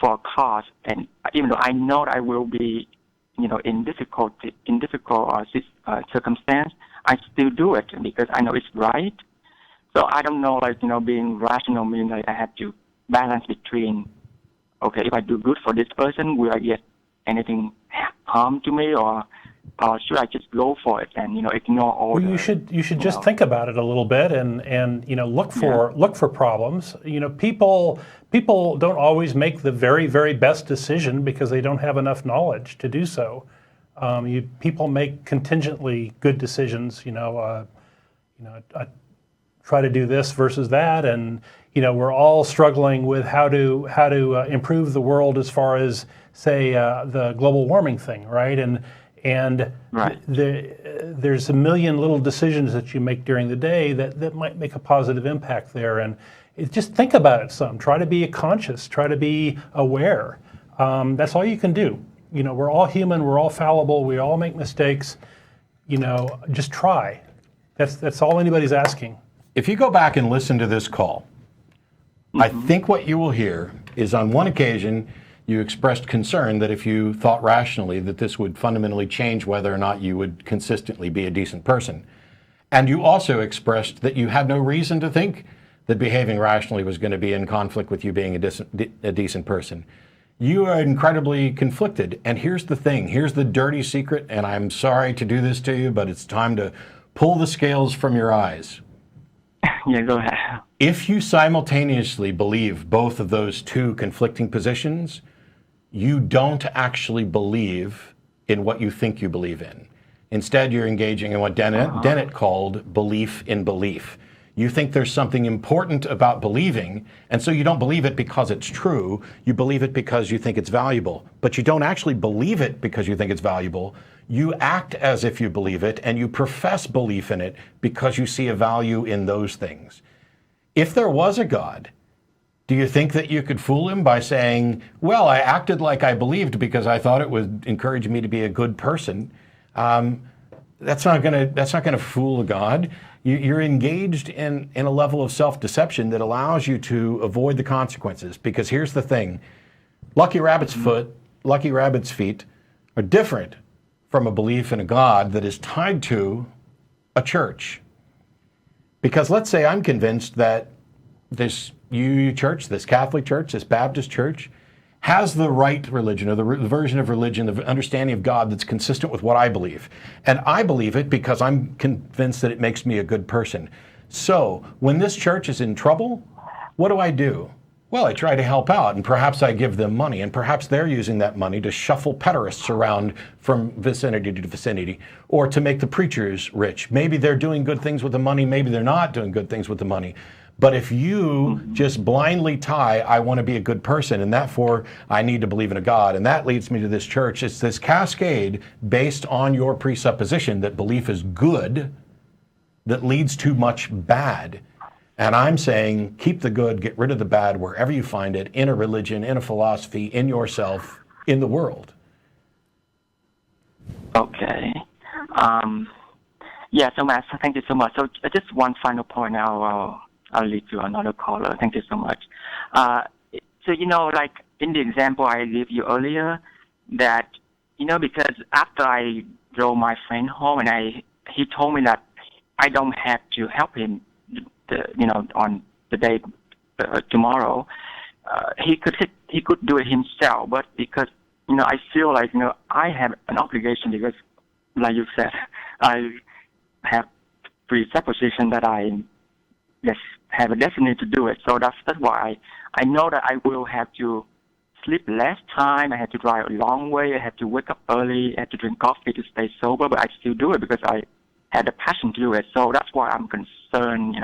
for a cause, and even though I know that I will be, in difficult circumstance, I still do it because I know it's right. So I don't know, being rational means like I have to balance between, okay, if I do good for this person, will I get anything harm to me, or should I just go for it and ignore all? Well, you should just think about it a little bit and look for problems. People don't always make the very, very best decision because they don't have enough knowledge to do so. People make contingently good decisions. Try to do this versus that, and we're all struggling with how to improve the world as far as, say, the global warming thing, right? And Right. there's a million little decisions that you make during the day that might make a positive impact there. And just think about it some. Try to be conscious. Try to be aware. That's all you can do. We're all human. We're all fallible. We all make mistakes. Just try. That's all anybody's asking. If you go back and listen to this call, I think what you will hear is on one occasion, you expressed concern that if you thought rationally that this would fundamentally change whether or not you would consistently be a decent person. And you also expressed that you had no reason to think that behaving rationally was going to be in conflict with you being a decent person. You are incredibly conflicted. And here's the thing, here's the dirty secret, and I'm sorry to do this to you, but it's time to pull the scales from your eyes. Yeah, go ahead. If you simultaneously believe both of those two conflicting positions, you don't actually believe in what you think you believe in. Instead, you're engaging in what Dennett called belief in belief. You think there's something important about believing, and so you don't believe it because it's true. You believe it because you think it's valuable. But you don't actually believe it because you think it's valuable. You act as if you believe it, and you profess belief in it because you see a value in those things. If there was a God, do you think that you could fool him by saying, well, I acted like I believed because I thought it would encourage me to be a good person? That's not gonna fool a God. You're engaged in a level of self-deception that allows you to avoid the consequences. Because here's the thing, lucky rabbit's feet are different from a belief in a God that is tied to a church. Because let's say I'm convinced that this UU church, this Catholic church, this Baptist church, has the right religion, or the version of religion, the understanding of God that's consistent with what I believe. And I believe it because I'm convinced that it makes me a good person. So when this church is in trouble, what do? Well, I try to help out, and perhaps I give them money, and perhaps they're using that money to shuffle pederasts around from vicinity to vicinity, or to make the preachers rich. Maybe they're doing good things with the money, maybe they're not doing good things with the money. But if you just blindly tie, I want to be a good person, and therefore I need to believe in a God, and that leads me to this church, it's this cascade based on your presupposition that belief is good that leads to much bad. And I'm saying keep the good, get rid of the bad wherever you find it, in a religion, in a philosophy, in yourself, in the world. Okay. Yeah, so Matt, thank you so much. So just one final point, I'll lead to another caller. Thank you so much. So, like in the example I gave you earlier, that, because after I drove my friend home and he told me that I don't have to help him, on the day tomorrow, he could do it himself, but because, I feel like, I have an obligation because, like you said, I have presupposition that I just have a destiny to do it. So that's why I know that I will have to sleep less time. I have to drive a long way. I have to wake up early. I have to drink coffee to stay sober, but I still do it because I had the passion to do it. So that's why I'm concerned,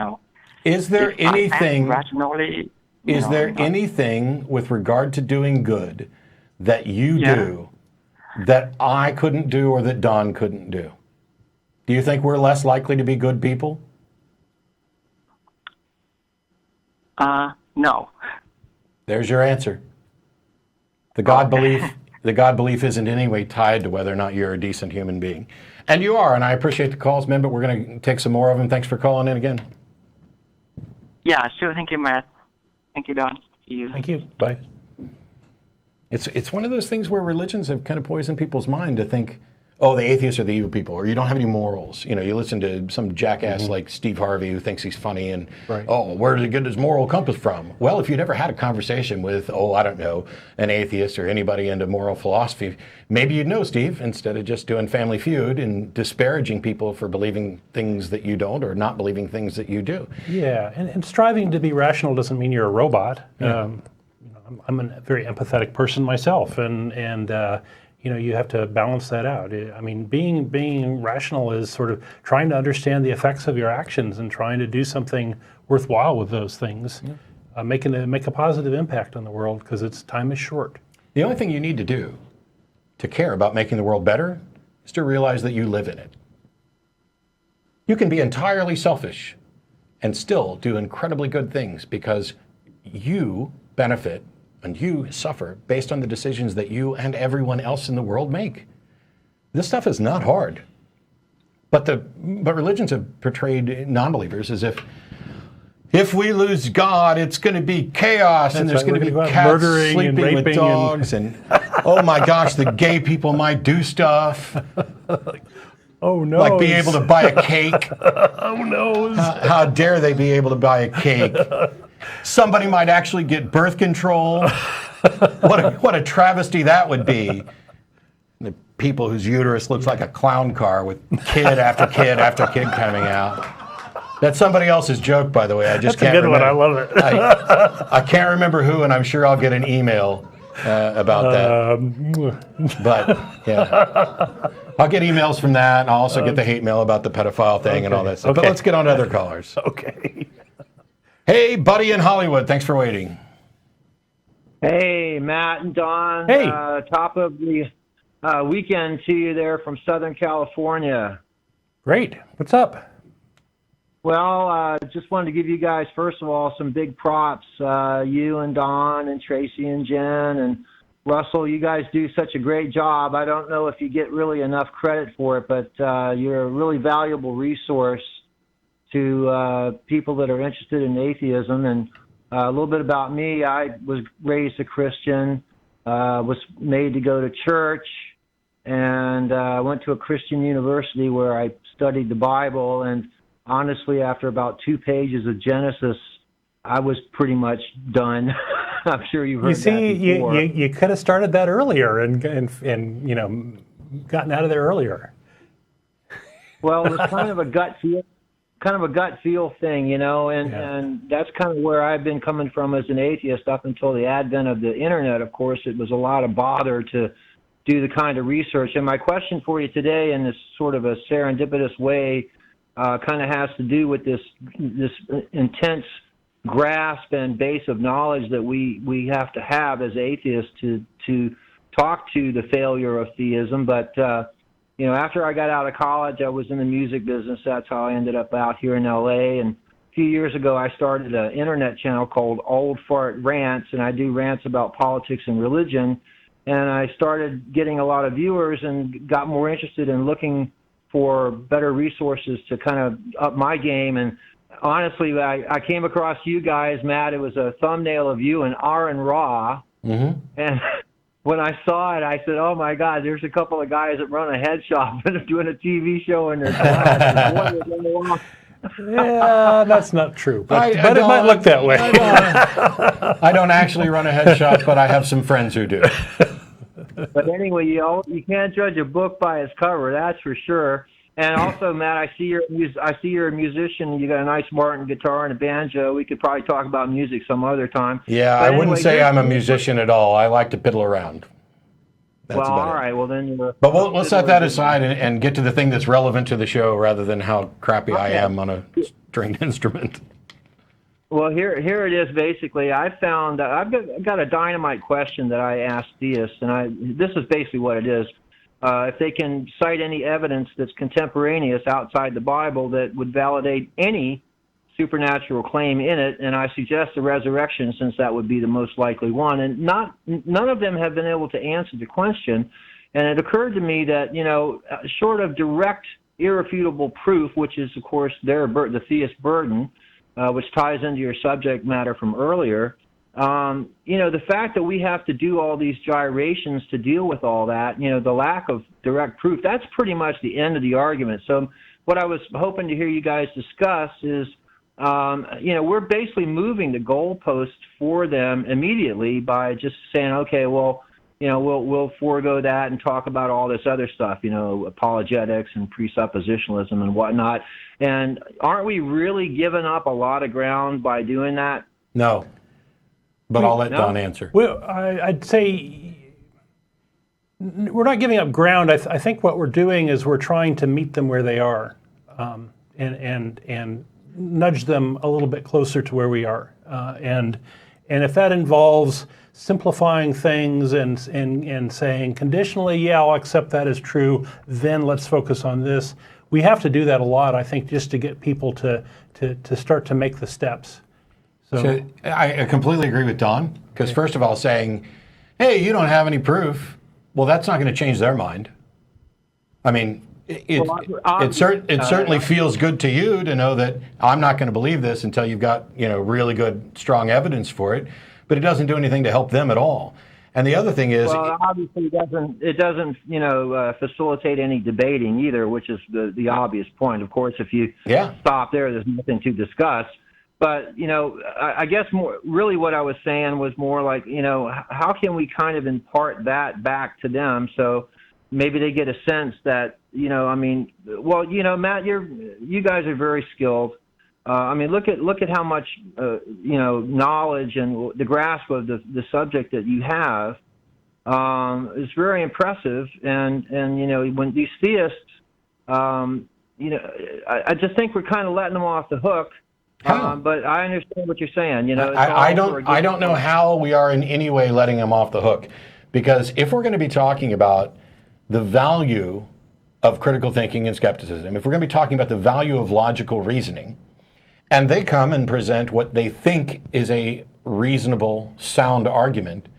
Is there anything rationally? Is there anything with regard to doing good that you do that I couldn't do or that Don couldn't do? Do you think we're less likely to be good people? No. There's your answer. The God belief isn't in any way tied to whether or not you're a decent human being. And you are, and I appreciate the calls, men, but we're going to take some more of them. Thanks for calling in again. Yeah, sure. Thank you, Matt. Thank you, Don. See you. Thank you. Bye. It's one of those things where religions have kind of poisoned people's mind to think, oh, the atheists are the evil people, or you don't have any morals. You listen to some jackass like Steve Harvey who thinks he's funny and, oh, where does he get his moral compass from? Well, if you'd ever had a conversation with, I don't know, an atheist or anybody into moral philosophy, maybe you'd know, Steve, instead of just doing Family Feud and disparaging people for believing things that you don't or not believing things that you do. Yeah, and striving to be rational doesn't mean you're a robot. Yeah. I'm a very empathetic person myself, and you have to balance that out. I mean, being rational is sort of trying to understand the effects of your actions and trying to do something worthwhile with those things, make a positive impact on the world because time is short. The only thing you need to do to care about making the world better is to realize that you live in it. You can be entirely selfish and still do incredibly good things because you benefit and you suffer based on the decisions that you and everyone else in the world make. This stuff is not hard. But religions have portrayed non-believers as if we lose God, it's going to be chaos, and there's going to be cats sleeping with dogs, and oh my gosh, the gay people might do stuff. Oh no! Like be able to buy a cake. Oh no! How dare they be able to buy a cake? Somebody might actually get birth control. What a travesty that would be. The people whose uterus looks like a clown car with kid after kid after kid coming out. That's somebody else's joke, by the way. I just can't remember. That's a good one. I love it. I can't remember who, and I'm sure I'll get an email about that. But yeah, I'll get emails from that, and I'll also get the hate mail about the pedophile thing and all that stuff. Okay. But let's get on to other callers. Okay. Hey, buddy in Hollywood. Thanks for waiting. Hey, Matt and Don. Hey. Top of the weekend to you there from Southern California. Great. What's up? Well, just wanted to give you guys, first of all, some big props. You and Don and Tracy and Jen and Russell, you guys do such a great job. I don't know if you get really enough credit for it, but you're a really valuable resource to people that are interested in atheism. And a little bit about me, I was raised a Christian, was made to go to church, and went to a Christian university where I studied the Bible. And honestly, after about 2 pages of Genesis, I was pretty much done. I'm sure you've heard that before. You could have started that earlier and gotten out of there earlier. Well, it was kind of a gut feel thing, and that's kind of where I've been coming from as an atheist up until the advent of the internet. Of course, it was a lot of bother to do the kind of research. And my question for you today, in this sort of a serendipitous way, kind of has to do with this intense grasp and base of knowledge that we have to have as atheists to talk to the failure of theism. But after I got out of college, I was in the music business. That's how I ended up out here in LA. And a few years ago, I started an internet channel called Old Fart Rants, and I do rants about politics and religion. And I started getting a lot of viewers and got more interested in looking for better resources to kind of up my game. And honestly, I came across you guys, Matt. It was a thumbnail of you and Aaron Ra. Mm-hmm. And when I saw it, I said, oh, my God, there's a couple of guys that run a head shop and are doing a TV show in their class. Yeah, that's not true, but it might look that way. I don't actually run a head shop, but I have some friends who do. But anyway, you can't judge a book by its cover, that's for sure. And also, Matt, I see you're a musician. You got a nice Martin guitar and a banjo. We could probably talk about music some other time. Yeah, but I wouldn't say I'm a musician at all. I like to piddle around. That's well, all right. Well, then. But we'll set that aside and get to the thing that's relevant to the show, rather than how crappy I am on a stringed instrument. Well, here it is. Basically, I found I've got a dynamite question that I asked theists, and this is basically what it is. If they can cite any evidence that's contemporaneous outside the Bible that would validate any supernatural claim in it, and I suggest the resurrection, since that would be the most likely one. And none of them have been able to answer the question. And it occurred to me that, short of direct, irrefutable proof, which is, of course, the theist burden, which ties into your subject matter from earlier, the fact that we have to do all these gyrations to deal with all that, the lack of direct proof, that's pretty much the end of the argument. So what I was hoping to hear you guys discuss is, we're basically moving the goalpost for them immediately by just saying, okay, well, we'll forego that and talk about all this other stuff, apologetics and presuppositionalism and whatnot. And aren't we really giving up a lot of ground by doing that? No. But I'll let Don answer. Well, I'd say we're not giving up ground. I think what we're doing is we're trying to meet them where they are, and nudge them a little bit closer to where we are. And if that involves simplifying things and saying conditionally, yeah, I'll accept that as true, then let's focus on this. We have to do that a lot, I think, just to get people to start to make the steps. So I completely agree with Don, because first of all, saying, hey, you don't have any proof, well, that's not going to change their mind. I mean, it certainly feels good to you to know that I'm not going to believe this until you've got really good, strong evidence for it, but it doesn't do anything to help them at all. And the other thing is, well, obviously it doesn't facilitate any debating either, which is the obvious point. Of course, if you stop there's nothing to discuss. But, I guess really what I was saying was more like, how can we kind of impart that back to them so maybe they get a sense that, Matt, you guys are very skilled. Look at how much, knowledge and the grasp of the subject that you have is very impressive. And when these theists, I just think we're kind of letting them off the hook. But I understand what you're saying. I don't know how we are in any way letting them off the hook, because if we're going to be talking about the value of critical thinking and skepticism, if we're going to be talking about the value of logical reasoning, and they come and present what they think is a reasonable, sound argument,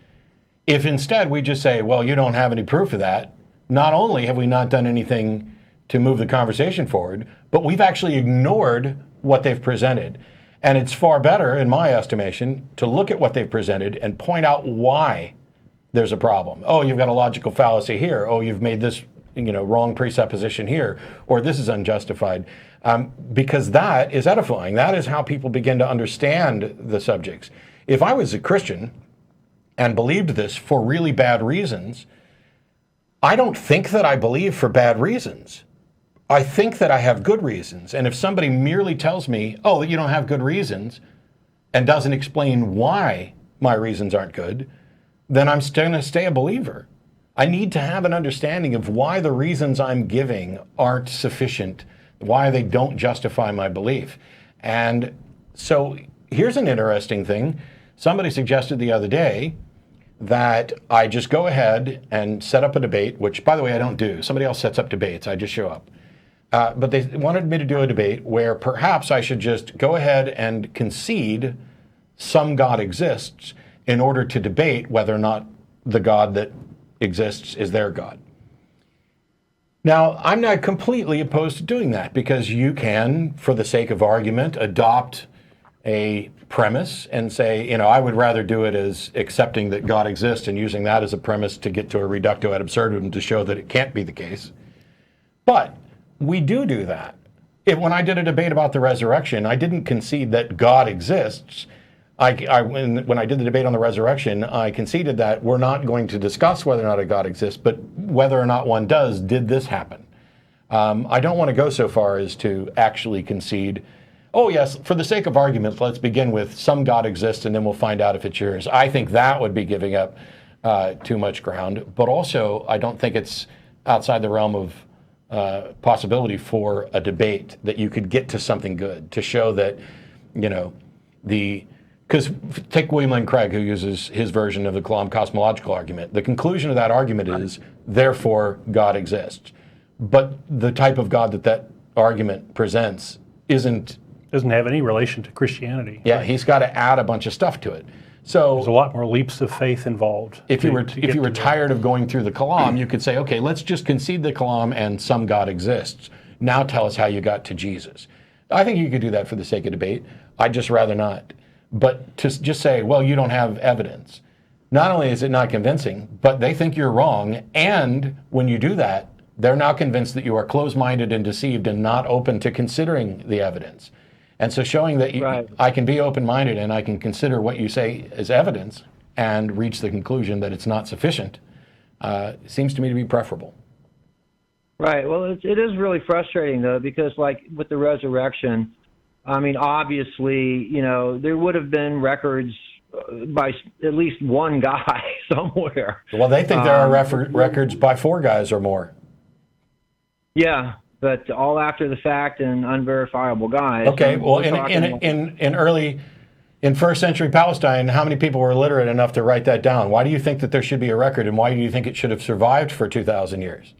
if instead we just say, well, you don't have any proof of that, not only have we not done anything to move the conversation forward, but we've actually ignored what they've presented. And it's far better, in my estimation, to look at what they've presented and point out why there's a problem. Oh, you've got a logical fallacy here. Oh, you've made this wrong presupposition here, or this is unjustified. Because that is edifying. That is how people begin to understand the subjects. If I was a Christian and believed this for really bad reasons, I don't think that I believe for bad reasons. I think that I have good reasons. And if somebody merely tells me, oh, you don't have good reasons, and doesn't explain why my reasons aren't good, then I'm still going to stay a believer. I need to have an understanding of why the reasons I'm giving aren't sufficient, why they don't justify my belief. And so here's an interesting thing. Somebody suggested the other day that I just go ahead and set up a debate, which, by the way, I don't do. Somebody else sets up debates. I just show up. But they wanted me to do a debate where perhaps I should just go ahead and concede some God exists in order to debate whether or not the God that exists is their God. Now, I'm not completely opposed to doing that because you can, for the sake of argument, adopt a premise and say, I would rather do it as accepting that God exists and using that as a premise to get to a reductio ad absurdum to show that it can't be the case. But we do that. When I did a debate about the resurrection, I didn't concede that God exists. When I did the debate on the resurrection, I conceded that we're not going to discuss whether or not a God exists, but whether or not one does, did this happen? I don't want to go so far as to actually concede, oh yes, for the sake of argument, let's begin with some God exists and then we'll find out if it's yours. I think that would be giving up too much ground, but also I don't think it's outside the realm of possibility for a debate that you could get to something good to show that, because take William Lane Craig, who uses his version of the Kalam cosmological argument. The conclusion of that argument is, therefore, God exists. But the type of God that argument presents doesn't have any relation to Christianity. Yeah, he's got to add a bunch of stuff to it. So there's a lot more leaps of faith involved. If you were tired of going through the Kalam, you could say, okay, let's just concede the Kalam and some God exists. Now tell us how you got to Jesus. I think you could do that for the sake of debate. I'd just rather not. But to just say, well, you don't have evidence. Not only is it not convincing, but they think you're wrong. And when you do that, they're now convinced that you are closed-minded and deceived and not open to considering the evidence. And so showing that I can be open-minded and I can consider what you say as evidence and reach the conclusion that it's not sufficient seems to me to be preferable. Right. Well, it is really frustrating, though, because like with the resurrection, I mean, obviously, there would have been records by at least one guy somewhere. Well, they think there are records by 4 guys or more. Yeah, but all after the fact and unverifiable guys. Okay, well, in first century Palestine, how many people were literate enough to write that down? Why do you think that there should be a record, and why do you think it should have survived for 2,000 years?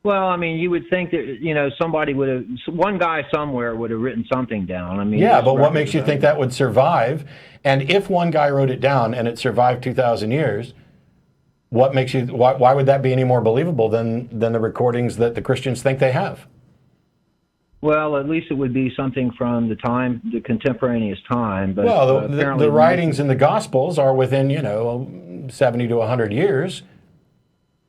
Well, I mean, you would think that, one guy somewhere would have written something down. I mean, yeah, but what makes you think that would survive? And if one guy wrote it down and it survived 2,000 years, why would that be any more believable than the recordings that the Christians think they have? Well, at least it would be something from the contemporaneous time. But well, the writings in the Gospels are within, 70 to 100 years.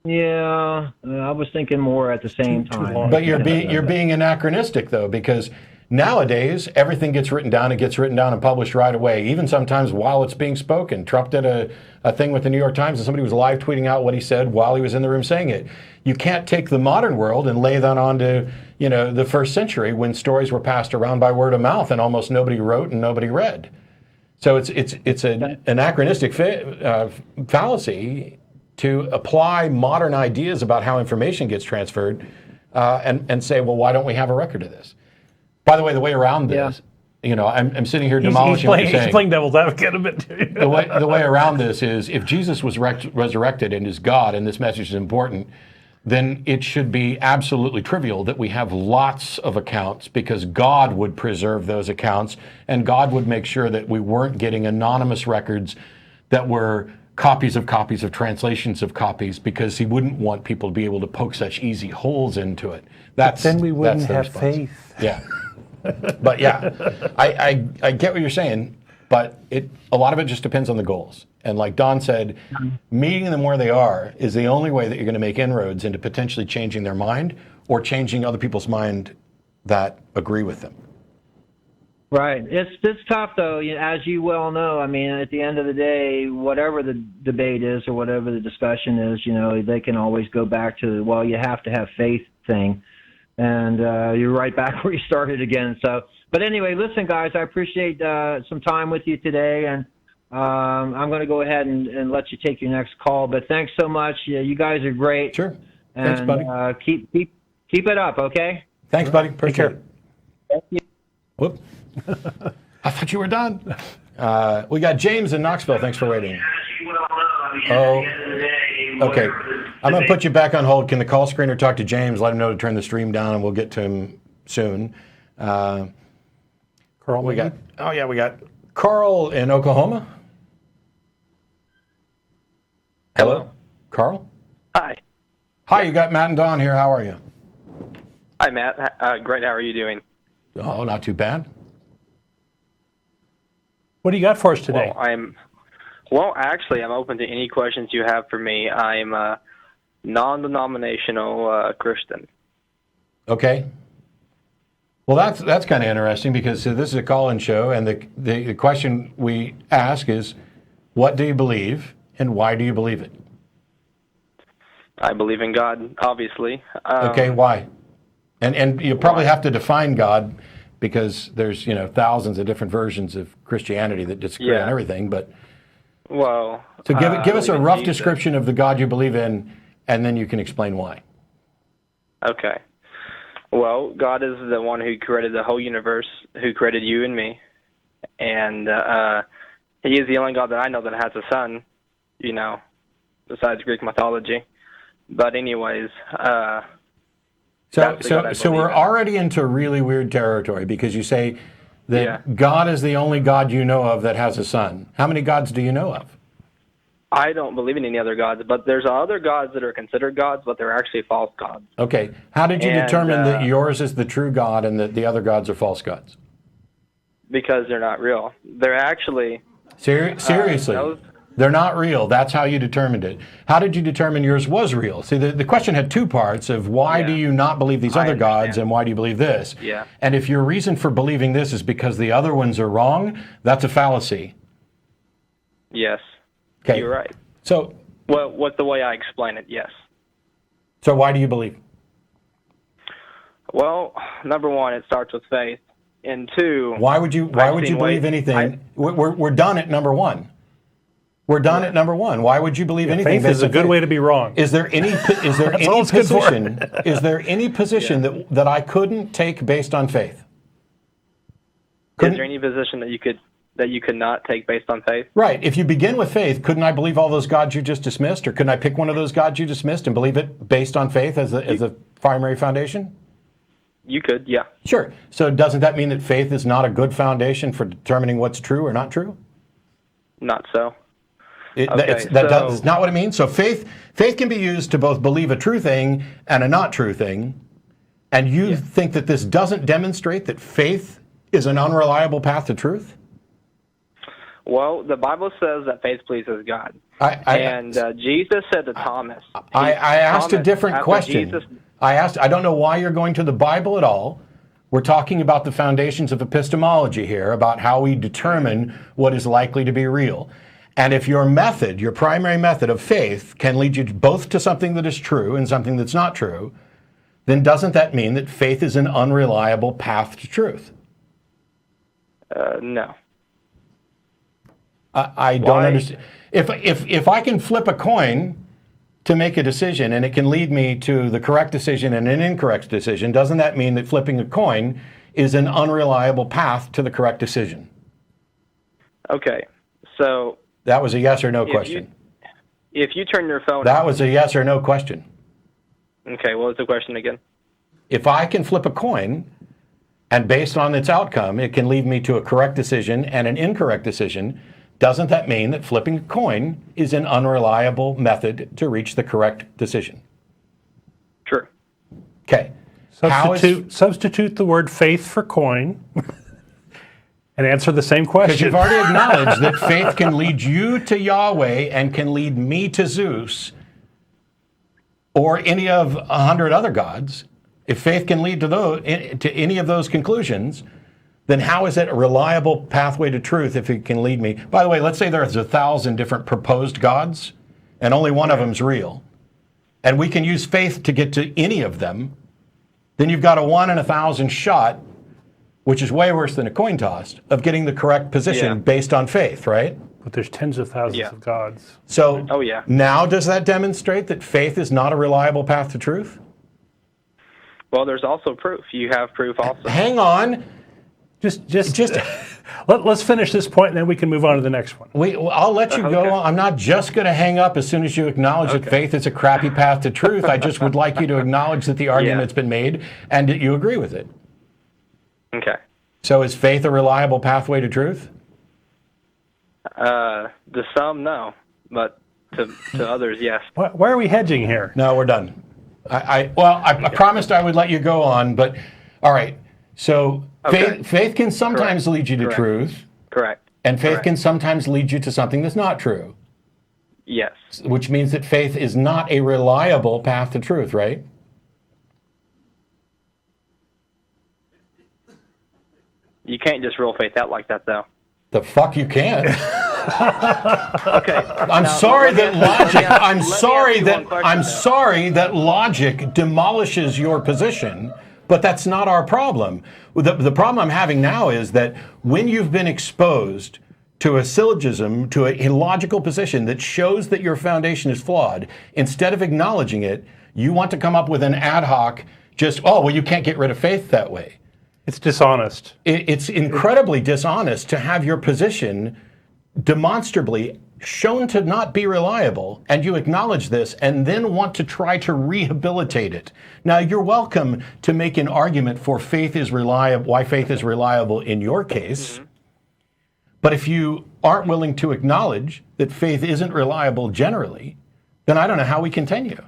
Yeah, I was thinking more at the same time. But you're being anachronistic, though, because nowadays everything gets written down. It gets written down and published right away, even sometimes while it's being spoken. Trump did a thing with the New York Times, and somebody was live tweeting out what he said while he was in the room saying it. You can't take the modern world and lay that onto the first century when stories were passed around by word of mouth and almost nobody wrote and nobody read. So it's an anachronistic fallacy to apply modern ideas about how information gets transferred and say, well, why don't we have a record of this? By the way, the way around this, I'm sitting here demolishing what you're saying. He's playing devil's advocate a bit. The way around this is, if Jesus was resurrected and is God, and this message is important, then it should be absolutely trivial that we have lots of accounts, because God would preserve those accounts, and God would make sure that we weren't getting anonymous records that were copies of translations of copies, because he wouldn't want people to be able to poke such easy holes into it. Then we wouldn't have faith. Yeah. But yeah, I get what you're saying, but a lot of it just depends on the goals. And like Don said, meeting them where they are is the only way that you're going to make inroads into potentially changing their mind or changing other people's mind that agree with them. Right. It's tough, though, as you well know. I mean, at the end of the day, whatever the debate is or whatever the discussion is, they can always go back to, well, you have to have faith thing. And you're right back where you started again. So, but anyway, listen, guys, I appreciate some time with you today, and I'm going to go ahead and let you take your next call. But thanks so much. You guys are great. Sure. And, thanks, buddy. Keep it up, okay? Thanks, buddy. Appreciate it. Thank you. Whoop. I thought you were done. We got James in Knoxville. Thanks for waiting. Oh, okay. I'm going to put you back on hold. Can the call screener talk to James? Let him know to turn the stream down, and we'll get to him soon. Carl, We got Carl in Oklahoma. Hello, Carl. Hi. Hi, you got Matt and Don here. How are you? Hi, Matt. Great. How are you doing? Oh, not too bad. what do you got for us today? Actually, I'm open to any questions you have for me. I'm a non-denominational Christian. Okay. Well, that's kind of interesting because this is a call-in show, and the question we ask is, what do you believe, and why do you believe it? I believe in God, obviously. Okay, why? And you probably have to define God because there's thousands of different versions of Christianity that disagree on everything. But so give us a rough Jesus. description of the God you believe in, and then you can explain why. Okay. Well, God is the one who created the whole universe, who created you and me, and He is the only God that I know that has a son. Besides Greek mythology. But anyways, So we're already into really weird territory because you say that God is the only God you know of that has a son. How many gods do you know of? I don't believe in any other gods, but there's other gods that are considered gods, but they're actually false gods. Okay. How did you determine that yours is the true God and that the other gods are false gods? Because they're not real. They're actually... Seriously? They're not real. That's how you determined it. How did you determine yours was real? See, the question had two parts of why do you not believe these other gods and why do you believe this? Yeah. And if your reason for believing this is because the other ones are wrong, that's a fallacy. Yes. Okay. You're right. So, Well, what's the way I explain it? Yes. so why do you believe? Well, number one, it starts with faith. And two... Why would you believe anything? We're done at number one. We're done at number one. Why would you believe anything? Faith is a good way to be wrong. Is there any all it's good for. position? Is there any position that I couldn't take based on faith? Is there any position that you could not take based on faith? Right. If you begin with faith, couldn't I believe all those gods you just dismissed, or couldn't I pick one of those gods you dismissed and believe it based on faith as a primary foundation? You could, yeah. Sure. So doesn't that mean that faith is not a good foundation for determining what's true or not true? Not so. That's not what it means. So faith can be used to both believe a true thing and a not true thing. And you think that this doesn't demonstrate that faith is an unreliable path to truth? Well, the Bible says that faith pleases God. Jesus said to Thomas... I asked a different question. I don't know why you're going to the Bible at all. We're talking about the foundations of epistemology here, about how we determine what is likely to be real. And if your method, your primary method of faith, can lead you both to something that is true and something that's not true, then doesn't that mean that faith is an unreliable path to truth? No. I don't understand. If I can flip a coin to make a decision and it can lead me to the correct decision and an incorrect decision, doesn't that mean that flipping a coin is an unreliable path to the correct decision? Okay, so... That was a yes or no question. If you turn your phone... That was a yes or no question. Okay, what was the question again? If I can flip a coin, and based on its outcome, it can lead me to a correct decision and an incorrect decision, doesn't that mean that flipping a coin is an unreliable method to reach the correct decision? True. Okay. Substitute the word faith for coin and answer the same question. Because you've already acknowledged that faith can lead you to Yahweh and can lead me to Zeus or any of 100 other gods. If faith can lead to any of those conclusions, then how is it a reliable pathway to truth if it can lead me? By the way, let's say there's 1,000 different proposed gods, and only one of them is real, and we can use faith to get to any of them, then you've got a 1 in 1,000 shot, which is way worse than a coin toss, of getting the correct position based on faith, right? But there's tens of thousands of gods. So now does that demonstrate that faith is not a reliable path to truth? Well, there's also proof. You have proof also. Hang on. Just let's finish this point, and then we can move on to the next one. I'll let you go on. I'm not just going to hang up as soon as you acknowledge that faith is a crappy path to truth. I just would like you to acknowledge that the argument's been made and that you agree with it. Okay. So is faith a reliable pathway to truth? To some, no, but to others, yes. Why are we hedging here? No, we're done. I promised I would let you go on, but all right. So faith can sometimes lead you to truth. Correct. And faith can sometimes lead you to something that's not true. Yes. Which means that faith is not a reliable path to truth, right? You can't just rule faith out like that, though. The fuck you can. Okay. I'm sorry that logic demolishes your position, but that's not our problem. The problem I'm having now is that when you've been exposed to a syllogism, to a logical position that shows that your foundation is flawed, instead of acknowledging it, you want to come up with an ad hoc, you can't get rid of faith that way. It's dishonest. It's incredibly dishonest to have your position demonstrably shown to not be reliable, and you acknowledge this and then want to try to rehabilitate it. Now, you're welcome to make an argument for why faith is reliable in your case. Mm-hmm. But if you aren't willing to acknowledge that faith isn't reliable generally, then I don't know how we continue.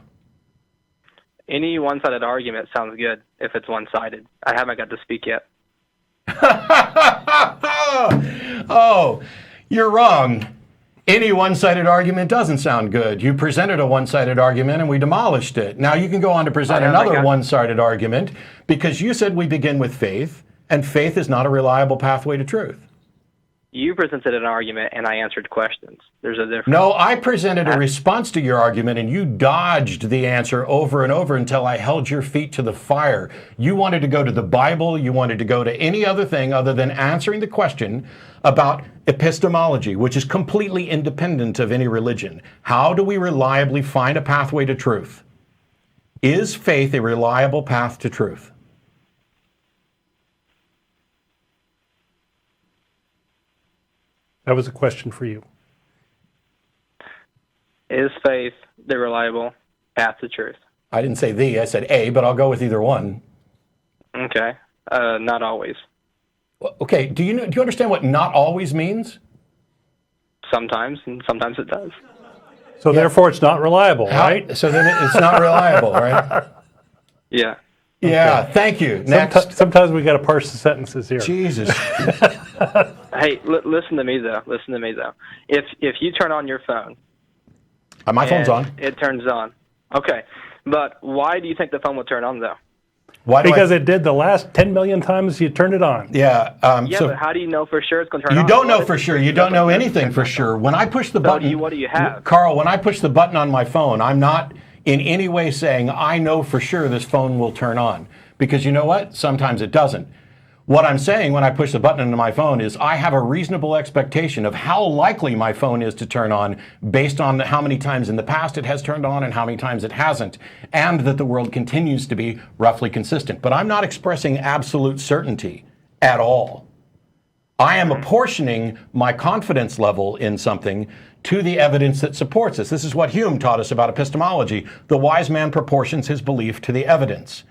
Any one-sided argument sounds good if it's one-sided. I haven't got to speak yet. Oh, you're wrong. Any one-sided argument doesn't sound good. You presented a one-sided argument and we demolished it. Now you can go on to present another one-sided argument because you said we begin with faith, and faith is not a reliable pathway to truth. You presented an argument and I answered questions. There's a difference. No, I presented a response to your argument and you dodged the answer over and over until I held your feet to the fire. You wanted to go to the Bible. You wanted to go to any other thing other than answering the question about epistemology, which is completely independent of any religion. How do we reliably find a pathway to truth? Is faith a reliable path to truth? That was a question for you. Is faith the reliable path to truth? I didn't say I said A, but I'll go with either one. Okay. Not always. Okay, do you understand what not always means? Sometimes, and sometimes it does. So therefore it's not reliable, right? So then it's not reliable, right? Yeah. Yeah, thank you. Next. Sometimes we got to parse the sentences here. Jesus. Hey, listen to me though. Listen to me though. If you turn on your phone, my phone's on. It turns on. Okay, but why do you think the phone will turn on though? Because it did the last 10 million times you turned it on. Yeah. But how do you know for sure it's going to turn on? You don't know for sure. You don't know anything for sure. When I push the button, what do you have? Carl, when I push the button on my phone, I'm not in any way saying I know for sure this phone will turn on. Because you know what? Sometimes it doesn't. What I'm saying when I push the button on my phone is I have a reasonable expectation of how likely my phone is to turn on based on how many times in the past it has turned on and how many times it hasn't, and that the world continues to be roughly consistent. But I'm not expressing absolute certainty at all. I am apportioning my confidence level in something to the evidence that supports us. This is what Hume taught us about epistemology. The wise man proportions his belief to the evidence.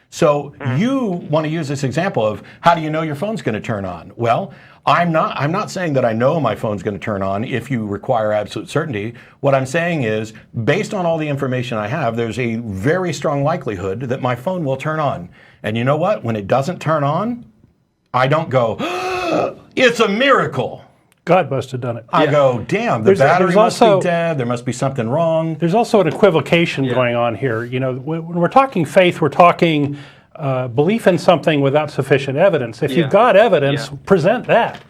So you want to use this example of how do you know your phone's going to turn on? Well, I'm not saying that I know my phone's going to turn on if you require absolute certainty. What I'm saying is, based on all the information I have, there's a very strong likelihood that my phone will turn on. And you know what? When it doesn't turn on, I don't go, it's a miracle. God must have done it. I go, damn, the battery must be dead. There must be something wrong. There's also an equivocation going on here. You know, when we're talking faith, we're talking belief in something without sufficient evidence. If you've got evidence, present that.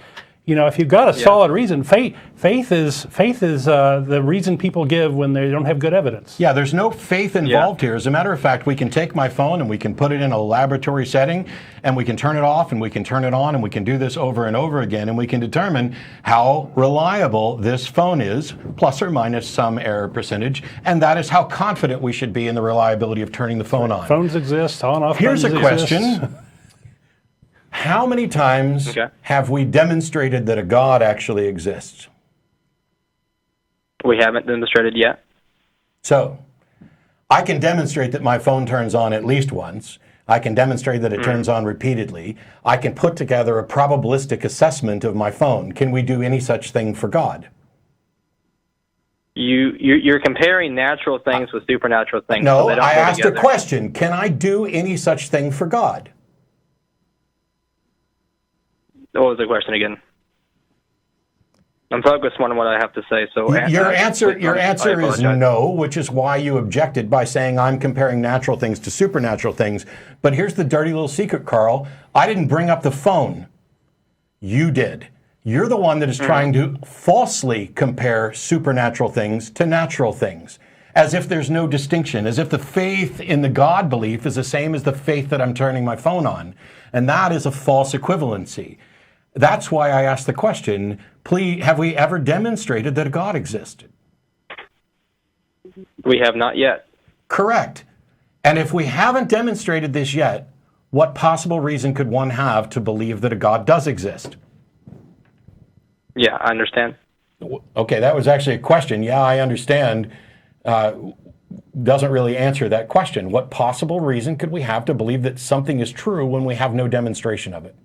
You know, if you've got a solid reason, faith is the reason people give when they don't have good evidence. Yeah, there's no faith involved here. As a matter of fact, we can take my phone and we can put it in a laboratory setting and we can turn it off and we can turn it on and we can do this over and over again and we can determine how reliable this phone is, plus or minus some error percentage, and that is how confident we should be in the reliability of turning the phone on. Phones exist, on, off. Here's a question. How many times have we demonstrated that a God actually exists? We haven't demonstrated yet. So, I can demonstrate that my phone turns on at least once. I can demonstrate that it turns on repeatedly. I can put together a probabilistic assessment of my phone. Can we do any such thing for God? You're comparing natural things with supernatural things. No, so they don't I go asked together. a question. Can I do any such thing for God? What was the question again? I'm focused on what I have to say. So Your answer I is no, which is why you objected by saying I'm comparing natural things to supernatural things. But here's the dirty little secret, Carl. I didn't bring up the phone. You did. You're the one that is trying to falsely compare supernatural things to natural things, as if there's no distinction, as if the faith in the God belief is the same as the faith that I'm turning my phone on. And that is a false equivalency. That's why I asked the question, please, have we ever demonstrated that a God existed? We have not yet. Correct. And if we haven't demonstrated this yet, what possible reason could one have to believe that a God does exist? Yeah, I understand. Okay, that was actually a question. Yeah, I understand. Doesn't really answer that question. What possible reason could we have to believe that something is true when we have no demonstration of it?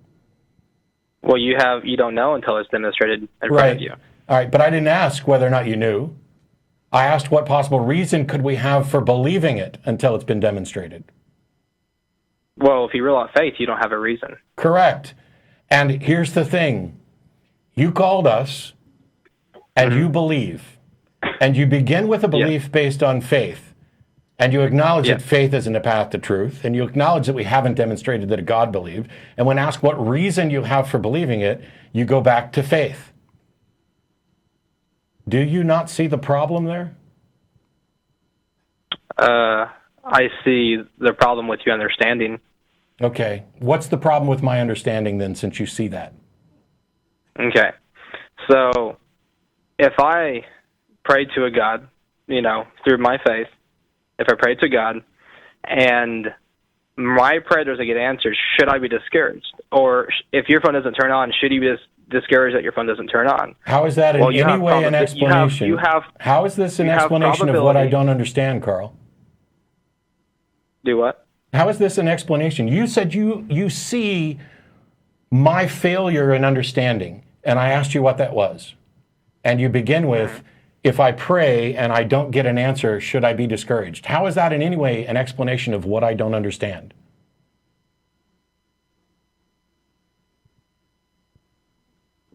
Well, you don't know until it's demonstrated in front of you. All right, but I didn't ask whether or not you knew. I asked what possible reason could we have for believing it until it's been demonstrated. Well, if you rule out faith, you don't have a reason. Correct. And here's the thing. You called us and you believe. And you begin with a belief based on faith. And you acknowledge that faith isn't a path to truth. And you acknowledge that we haven't demonstrated that a God believed. And when asked what reason you have for believing it, you go back to faith. Do you not see the problem there? I see the problem with your understanding. Okay. What's the problem with my understanding then, since you see that? Okay. So, if I pray to a God, through my faith, if I pray to God and my prayer doesn't get answered, should I be discouraged? Or if your phone doesn't turn on, should you be discouraged that your phone doesn't turn on? How is that in any way an explanation? How is this an explanation of what I don't understand, Carl? Do what? How is this an explanation? You said you see my failure in understanding, and I asked you what that was. And you begin with, if I pray and I don't get an answer, should I be discouraged? How is that in any way an explanation of what I don't understand?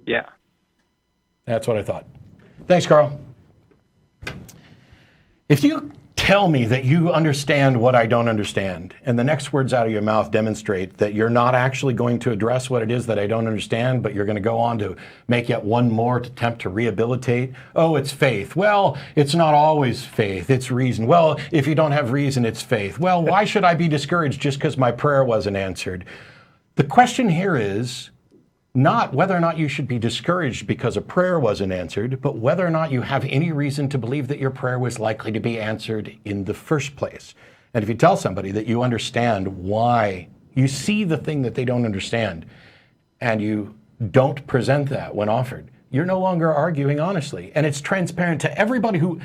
Yeah. That's what I thought. Thanks, Carl. If you tell me that you understand what I don't understand, and the next words out of your mouth demonstrate that you're not actually going to address what it is that I don't understand, but you're going to go on to make yet one more attempt to rehabilitate. Oh, it's faith. Well, it's not always faith. It's reason. Well, if you don't have reason, it's faith. Well, why should I be discouraged just because my prayer wasn't answered? The question here is not whether or not you should be discouraged because a prayer wasn't answered, but whether or not you have any reason to believe that your prayer was likely to be answered in the first place. And if you tell somebody that you understand why, you see the thing that they don't understand, and you don't present that when offered, you're no longer arguing honestly. And it's transparent to everybody who...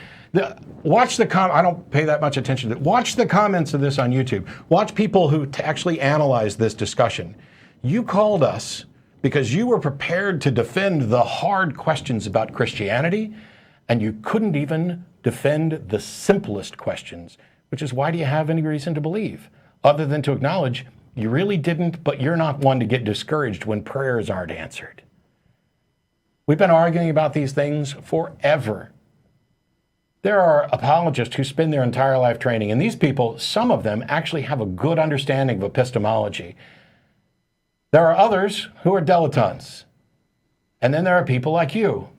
Watch the I don't pay that much attention to it. Watch the comments of this on YouTube. Watch people who actually analyze this discussion. You called us because you were prepared to defend the hard questions about Christianity, and you couldn't even defend the simplest questions, which is, why do you have any reason to believe? Other than to acknowledge you really didn't, but you're not one to get discouraged when prayers aren't answered. We've been arguing about these things forever. There are apologists who spend their entire life training, and these people, some of them actually have a good understanding of epistemology. There are others who are dilettantes. And then there are people like you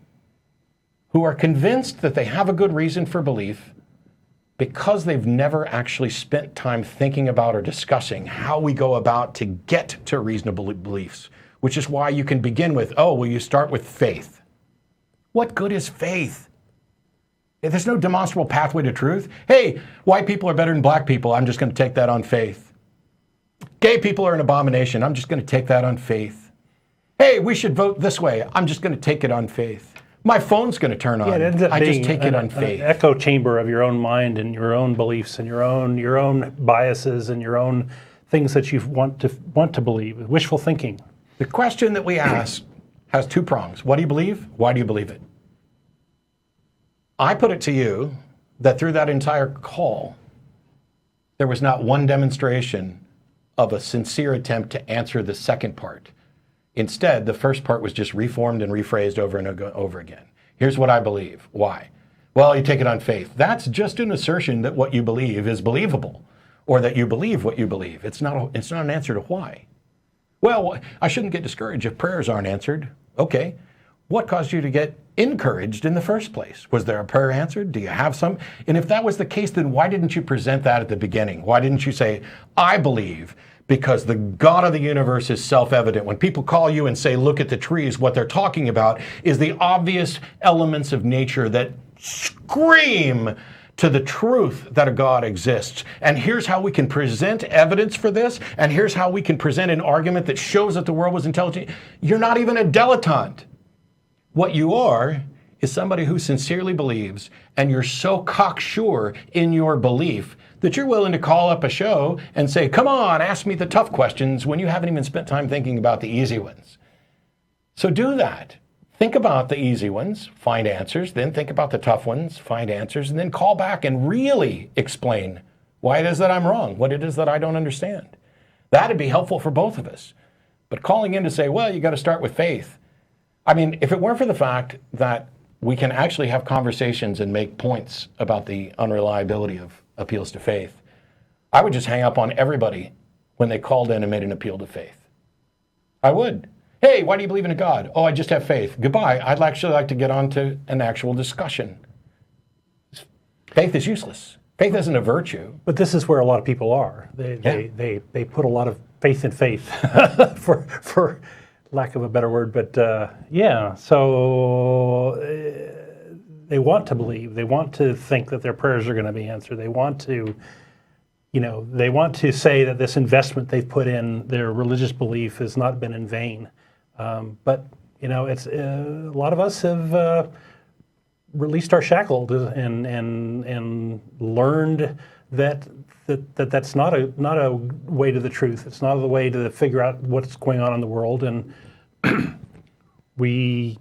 who are convinced that they have a good reason for belief because they've never actually spent time thinking about or discussing how we go about to get to reasonable beliefs, which is why you can begin with, you start with faith. What good is faith? If there's no demonstrable pathway to truth. Hey, white people are better than black people. I'm just going to take that on faith. Gay people are an abomination. I'm just going to take that on faith. Hey, we should vote this way. I'm just going to take it on faith. My phone's going to turn on. Yeah, it ends up I being just take it on faith. an echo chamber of your own mind and your own beliefs and your own biases and your own things that you want to believe. Wishful thinking. The question that we ask has two prongs. What do you believe? Why do you believe it? I put it to you that through that entire call, there was not one demonstration of a sincere attempt to answer the second part. Instead, the first part was just reformed and rephrased over and over again. Here's what I believe. Why? Well, you take it on faith. That's just an assertion that what you believe is believable, or that you believe what you believe. It's not an answer to why. Well, I shouldn't get discouraged if prayers aren't answered. Okay. What caused you to get encouraged in the first place? Was there a prayer answered? Do you have some? And if that was the case, then why didn't you present that at the beginning? Why didn't you say, I believe because the God of the universe is self-evident? When people call you and say, look at the trees, what they're talking about is the obvious elements of nature that scream to the truth that a God exists. And here's how we can present evidence for this, and here's how we can present an argument that shows that the world was intelligent. You're not even a dilettante. What you are is somebody who sincerely believes, and you're so cocksure in your belief that you're willing to call up a show and say, come on, ask me the tough questions when you haven't even spent time thinking about the easy ones. So do that. Think about the easy ones, find answers, then think about the tough ones, find answers, and then call back and really explain why it is that I'm wrong, what it is that I don't understand. That'd be helpful for both of us. But calling in to say, well, you got to start with faith. I mean, if it weren't for the fact that we can actually have conversations and make points about the unreliability of appeals to faith, I would just hang up on everybody when they called in and made an appeal to faith. I would. Hey, why do you believe in a God? Oh, I just have faith. Goodbye. I'd actually like to get on to an actual discussion. Faith is useless. Faith isn't a virtue. But this is where a lot of people are. They put a lot of faith in faith, for lack of a better word. But so they want to believe. They want to think that their prayers are going to be answered. They want to, they want to say that this investment they've put in their religious belief has not been in vain. But it's a lot of us have released our shackles and learned that's not a way to the truth. It's not a way to figure out what's going on in the world, and we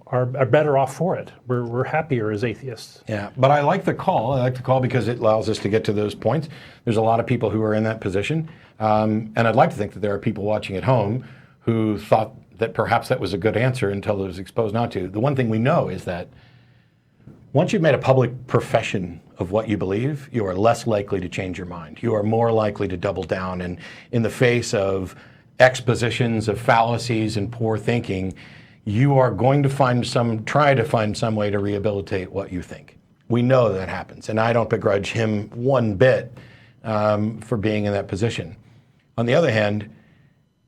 are better off for it. We're happier as atheists. Yeah, but I like the call. I like the call because it allows us to get to those points. There's a lot of people who are in that position, and I'd like to think that there are people watching at home who thought that perhaps that was a good answer until it was exposed not to. The one thing we know is that once you've made a public profession of what you believe, you are less likely to change your mind. You are more likely to double down. And in the face of expositions of fallacies and poor thinking, you are going to try to find some way to rehabilitate what you think. We know that happens. And I don't begrudge him one bit for being in that position. On the other hand,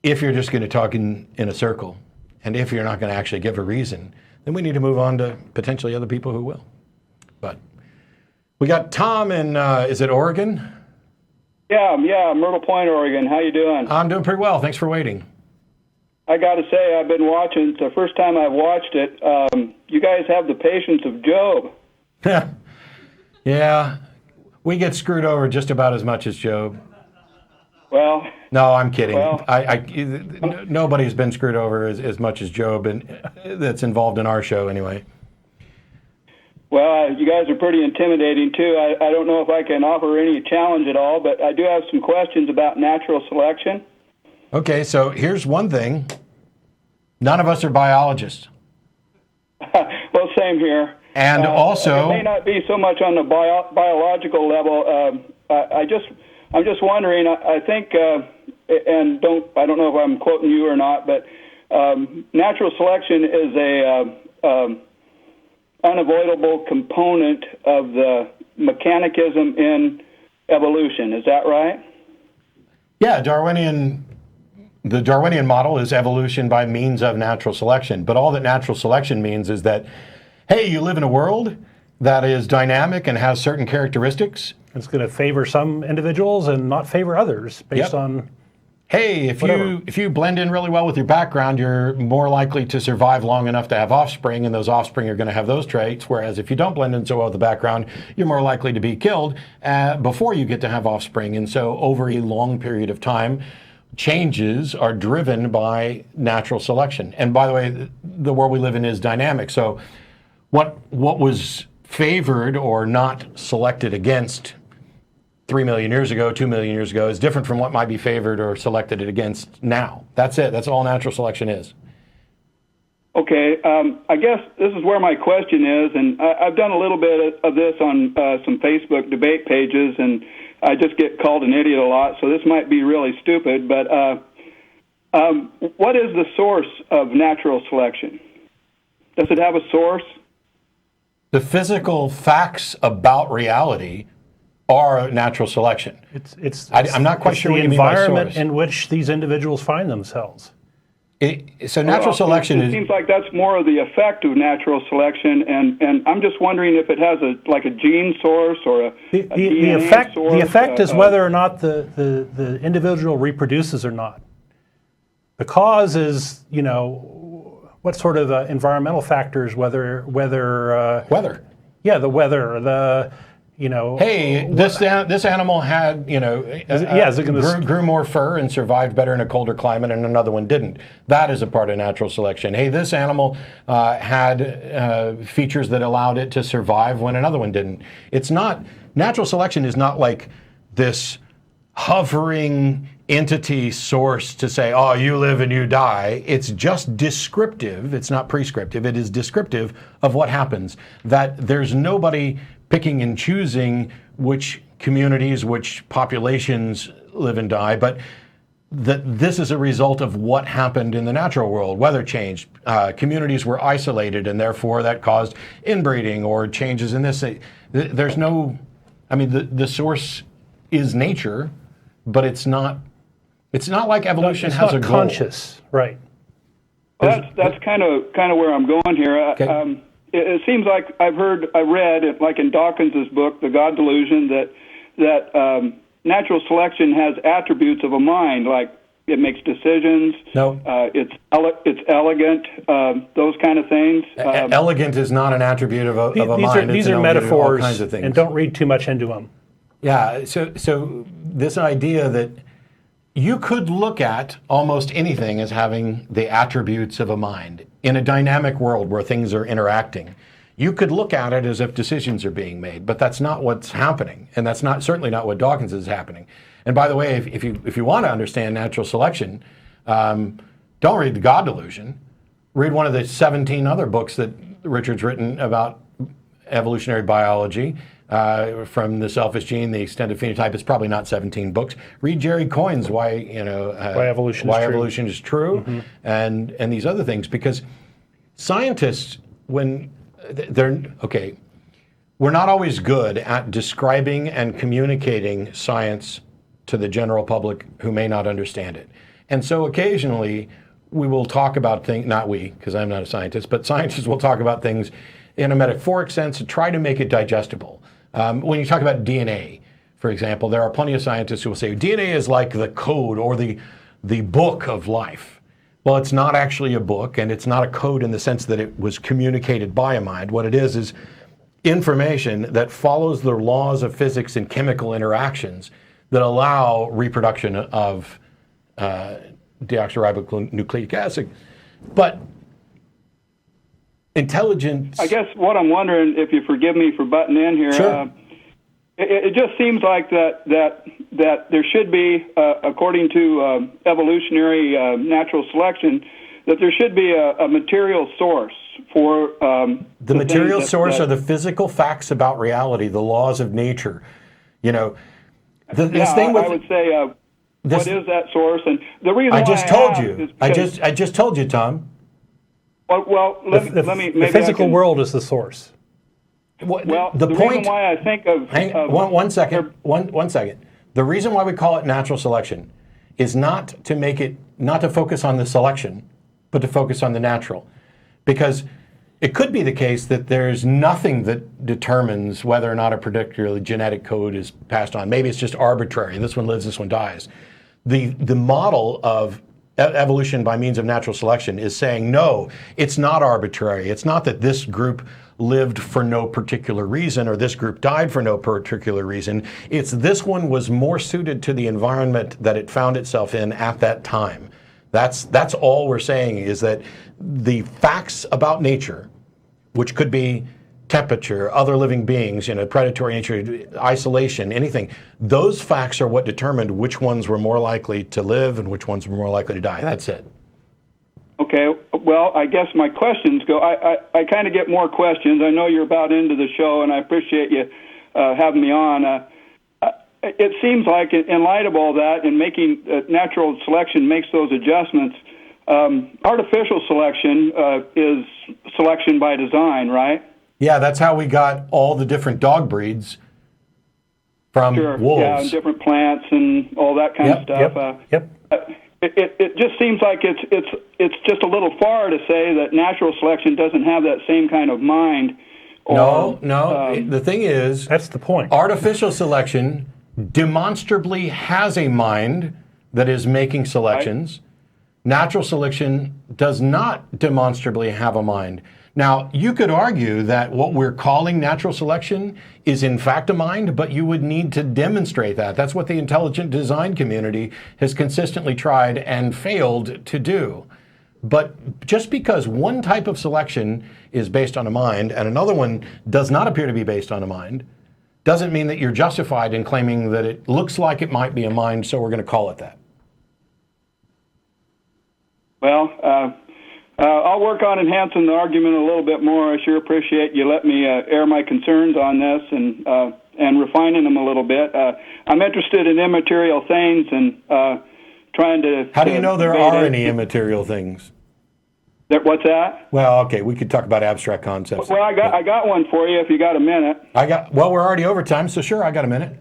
if you're just going to talk in a circle, and if you're not going to actually give a reason, then we need to move on to potentially other people who will. But we got Tom in, is it Oregon? Yeah, Myrtle Point, Oregon. How you doing? I'm doing pretty well. Thanks for waiting. I got to say, I've been watching. It's the first time I've watched it. You guys have the patience of Job. Yeah, we get screwed over just about as much as Job. Well, no, I'm kidding. Well, nobody's been screwed over as much as Job, and that's involved in our show anyway. Well, you guys are pretty intimidating too. I don't know if I can offer any challenge at all, but I do have some questions about natural selection. Okay, so here's one thing. None of us are biologists. Well, same here. And also, it may not be so much on the biological level. I'm just wondering. I think, and I don't know if I'm quoting you or not, but natural selection is a unavoidable component of the mechanicism in evolution. Is that right? Yeah, the Darwinian model is evolution by means of natural selection. But all that natural selection means is that, hey, you live in a world that is dynamic and has certain characteristics. It's going to favor some individuals and not favor others based on hey, if you blend in really well with your background, you're more likely to survive long enough to have offspring, and those offspring are going to have those traits. Whereas if you don't blend in so well with the background, you're more likely to be killed before you get to have offspring. And so over a long period of time, changes are driven by natural selection. And by the way, the world we live in is dynamic. So what was favored or not selected against 3 million years ago, 2 million years ago, is different from what might be favored or selected against now. That's it. That's all natural selection is. Okay, I guess this is where my question is, and I've done a little bit of this on some Facebook debate pages, and I just get called an idiot a lot, so this might be really stupid, but what is the source of natural selection? Does it have a source? The physical facts about reality are natural selection. I'm not quite sure what you mean by source. The environment in which these individuals find themselves. So natural selection it seems like that's more of the effect of natural selection, and I'm just wondering if it has a gene source or a DNA source. The effect is whether or not the individual reproduces or not. The cause is, what sort of environmental factors, weather. Yeah, the weather, hey, this animal had, grew more fur and survived better in a colder climate, and another one didn't. That is a part of natural selection. Hey, this animal had features that allowed it to survive when another one didn't. It's not, natural selection is not like this hovering entity source to say, oh, you live and you die. It's just descriptive. It's not prescriptive. It is descriptive of what happens. That there's nobody picking and choosing which communities, which populations live and die, but that this is a result of what happened in the natural world. Weather changed, communities were isolated, and therefore that caused inbreeding or changes in this. There's no, the source is nature, but it's not like evolution has a goal. Conscious, right? Well, that's kind of where I'm going here. Okay. It seems like I read, like in Dawkins's book, The God Delusion, that natural selection has attributes of a mind, like it makes decisions. No. It's elegant, those kind of things. Elegant is not an attribute of a mind. These are metaphors, all kinds of things. And don't read too much into them. Yeah, so this idea that you could look at almost anything as having the attributes of a mind. In a dynamic world where things are interacting, you could look at it as if decisions are being made, but that's not what's happening, and that's certainly not what Dawkins is happening. And by the way, if you want to understand natural selection, don't read The God Delusion. Read one of the 17 other books that Richard's written about evolutionary biology. From The Selfish Gene, The Extended Phenotype. It's probably not 17 books. Read Jerry Coyne's Why Evolution is True, mm-hmm. and these other things, because scientists, when they're we're not always good at describing and communicating science to the general public who may not understand it. And so occasionally we will talk about things, not we, because I'm not a scientist, but scientists will talk about things in a metaphoric sense to try to make it digestible. When you talk about DNA, for example, there are plenty of scientists who will say DNA is like the code or the book of life. Well, it's not actually a book, and it's not a code in the sense that it was communicated by a mind. What it is information that follows the laws of physics and chemical interactions that allow reproduction of deoxyribonucleic acid. But intelligence. I guess what I'm wondering, if you forgive me for butting in here, sure. It just seems like that there should be, according to evolutionary natural selection, that there should be a material source for the material source are the physical facts about reality, the laws of nature. I would say, what is that source? And the reason I just told you. I just told you, Tom. Well, let me. The physical world is the source. Well, the reason why I think of one second. The reason why we call it natural selection is not to focus on the selection, but to focus on the natural, because it could be the case that there's nothing that determines whether or not a particular genetic code is passed on. Maybe it's just arbitrary. This one lives, this one dies. The model of evolution by means of natural selection is saying, no, it's not arbitrary. It's not that this group lived for no particular reason or this group died for no particular reason. It's this one was more suited to the environment that it found itself in at that time. That's all we're saying, is that the facts about nature, which could be temperature, other living beings, predatory nature, isolation, anything, those facts are what determined which ones were more likely to live and which ones were more likely to die. That's it. Okay, well, I guess my questions go. I kind of get more questions. I know you're about into the show, and I appreciate you having me on. It seems like, in light of all that, and making natural selection makes those adjustments, artificial selection is selection by design, right? Yeah, that's how we got all the different dog breeds from wolves. Yeah, and different plants and all that kind of stuff. Yep. It just seems like it's just a little far to say that natural selection doesn't have that same kind of mind. No. The thing is, that's the point. Artificial selection demonstrably has a mind that is making selections. Right. Natural selection does not demonstrably have a mind. Now, you could argue that what we're calling natural selection is in fact a mind, but you would need to demonstrate that. That's what the intelligent design community has consistently tried and failed to do. But just because one type of selection is based on a mind and another one does not appear to be based on a mind, doesn't mean that you're justified in claiming that it looks like it might be a mind, so we're going to call it that. Well, I'll work on enhancing the argument a little bit more. I sure appreciate you letting me air my concerns on this and refining them a little bit. I'm interested in immaterial things and trying to... How do you know there are any immaterial things? What's that? Well, okay, we could talk about abstract concepts. Well, I got one for you if you got a minute. Well, we're already over time, so sure, I got a minute.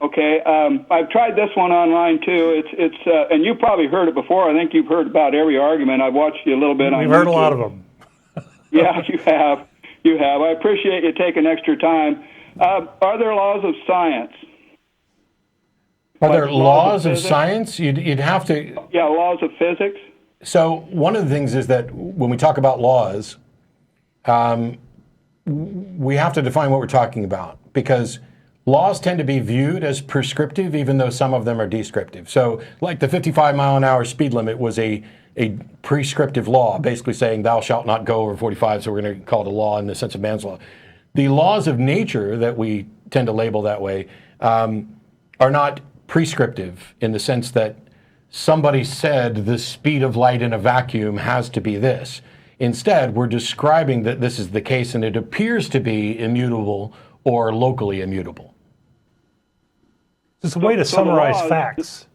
Okay, I've tried this one online too. It's and you probably heard it before. I think you've heard about every argument. I've watched you a little bit on YouTube. We've heard a lot of them. Yeah, you have. I appreciate you taking extra time. Are there laws of science? Are there laws of science? You'd have to... Yeah, laws of physics. So one of the things is that when we talk about laws, we have to define what we're talking about, because laws tend to be viewed as prescriptive, even though some of them are descriptive. So like the 55-mile-an-hour speed limit was a prescriptive law, basically saying thou shalt not go over 45, so we're going to call it a law in the sense of man's law. The laws of nature that we tend to label that way are not prescriptive in the sense that somebody said the speed of light in a vacuum has to be this. Instead, we're describing that this is the case and it appears to be immutable or locally immutable. It's a way to summarize facts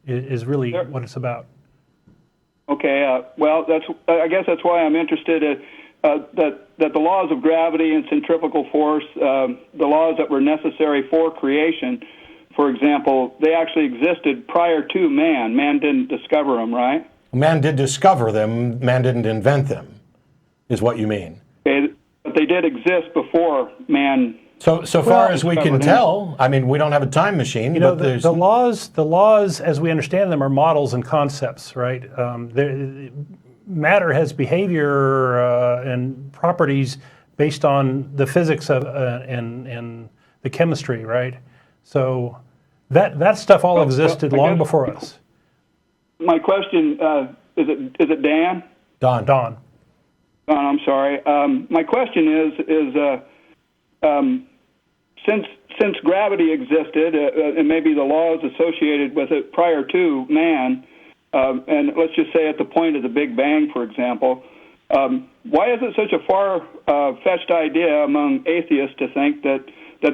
is really what it's about. Okay, well, I guess that's why I'm interested that the laws of gravity and centrifugal force, the laws that were necessary for creation, for example, they actually existed prior to man. Man didn't discover them, right? Man did discover them. Man didn't invent them, is what you mean. Okay, but they did exist before man. So far as we can tell, I mean, we don't have a time machine. But the laws, as we understand them, are models and concepts, right? Matter has behavior and properties based on the physics of and the chemistry, right? So that stuff all existed long before us. My question is it Dan? Don. Don, I'm sorry. My question is since gravity existed and maybe the laws associated with it prior to man, and let's just say at the point of the Big Bang, for example, why is it such a far-fetched idea among atheists to think that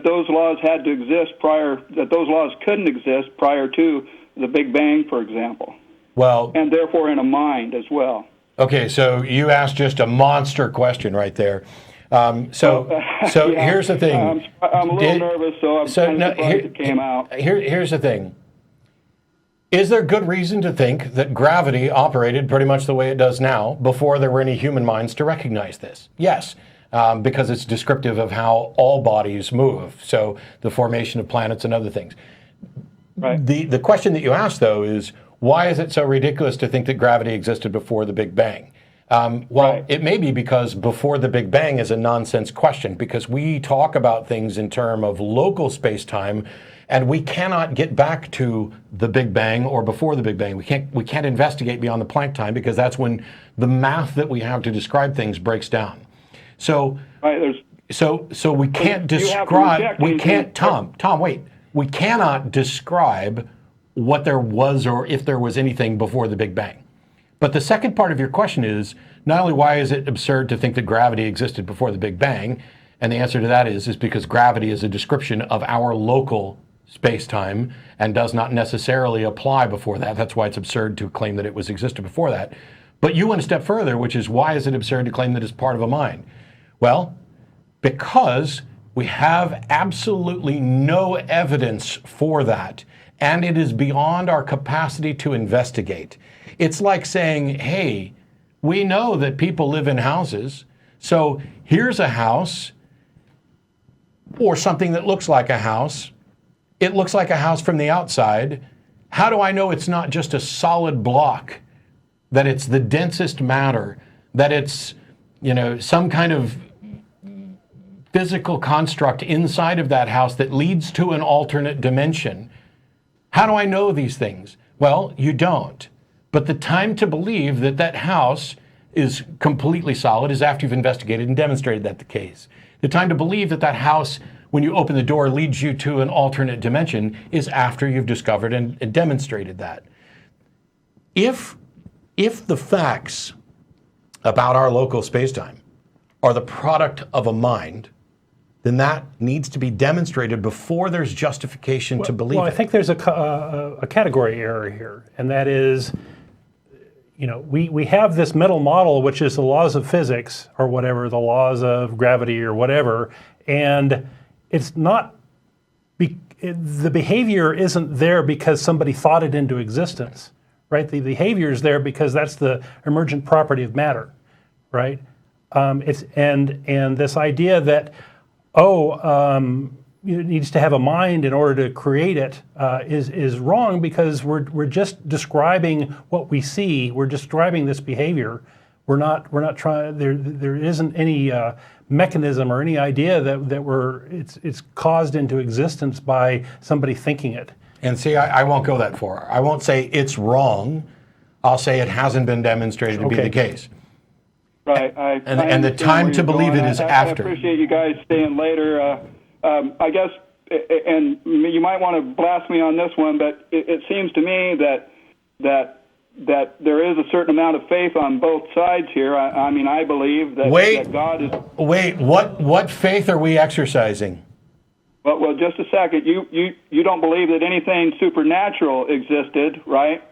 those laws had to exist that those laws couldn't exist prior to the Big Bang, for example? Well, and therefore in a mind as well. Okay, so you asked just a monster question right there. So yeah, here's the thing. I'm a little nervous, so I'm kind of surprised it came out. Here's the thing. Is there good reason to think that gravity operated pretty much the way it does now before there were any human minds to recognize this? Yes. Because it's descriptive of how all bodies move, so the formation of planets and other things. Right. The question that you asked, though, is why is it so ridiculous to think that gravity existed before the Big Bang? Right. It may be because before the Big Bang is a nonsense question, because we talk about things in terms of local space-time, and we cannot get back to the Big Bang or before the Big Bang. We can't investigate beyond the Planck time, because that's when the math that we have to describe things breaks down. So, Right. so we can't you have to describe. reject We anything- can't. Tom, wait. We cannot describe what there was or if there was anything before the Big Bang. But the second part of your question is not only why is it absurd to think that gravity existed before the Big Bang, and the answer to that is because gravity is a description of our local space-time and does not necessarily apply before that. That's why it's absurd to claim that it was existed before that. But you went a step further, which is why is it absurd to claim that it's part of a mind? Well, because we have absolutely no evidence for that, and it is beyond our capacity to investigate. It's like saying, hey, we know that people live in houses, so here's a house or something that looks like a house. It looks like a house from the outside. How do I know it's not just a solid block, that it's the densest matter, that it's, some kind of physical construct inside of that house that leads to an alternate dimension? How do I know these things? Well, you don't. But the time to believe that that house is completely solid is after you've investigated and demonstrated that the case. The time to believe that that house, when you open the door, leads you to an alternate dimension is after you've discovered and demonstrated that. If the facts about our local spacetime are the product of a mind, then that needs to be demonstrated before there's justification to believe it. I think there's a category error here, and that is, we have this mental model, which is the laws of physics or whatever, the laws of gravity or whatever, and it's not, the behavior isn't there because somebody thought it into existence, right? The behavior is there because that's the emergent property of matter, right? And this idea that it needs to have a mind in order to create it is wrong, because we're just describing what we see. We're describing this behavior. We're not trying. There isn't any mechanism or any idea that it's caused into existence by somebody thinking it. And see, I won't go that far. I won't say it's wrong. I'll say it hasn't been demonstrated to be the case. Right. And the time to believe it is after. I appreciate you guys staying later. I guess, and you might want to blast me on this one, but it seems to me that there is a certain amount of faith on both sides here. I believe that God is. Wait, what faith are we exercising? Well, just a second. You don't believe that anything supernatural existed, right?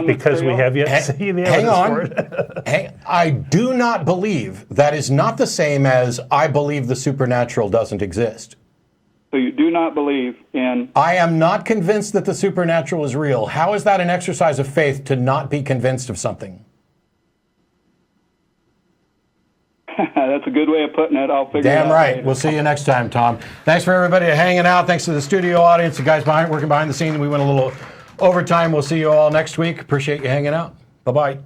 Because we have yet to see the evidence for it. I do not believe. That is not the same as I believe the supernatural doesn't exist. So you do not believe in... I am not convinced that the supernatural is real. How is that an exercise of faith to not be convinced of something? That's a good way of putting it. I'll figure it out. Damn right. Later. We'll see you next time, Tom. Thanks for everybody hanging out. Thanks to the studio audience, the guys working behind the scenes. We went a little overtime. We'll see you all next week. Appreciate you hanging out. Bye-bye.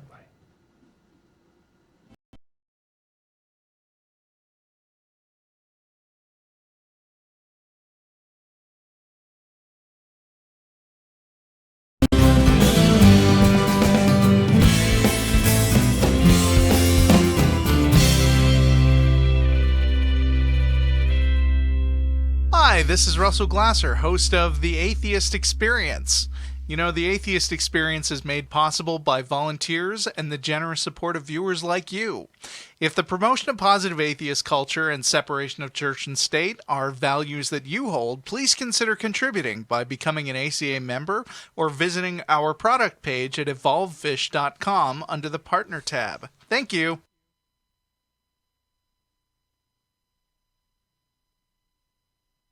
Hi, this is Russell Glasser, host of The Atheist Experience. The Atheist Experience is made possible by volunteers and the generous support of viewers like you. If the promotion of positive atheist culture and separation of church and state are values that you hold, please consider contributing by becoming an ACA member or visiting our product page at evolvefish.com under the Partner tab. Thank you.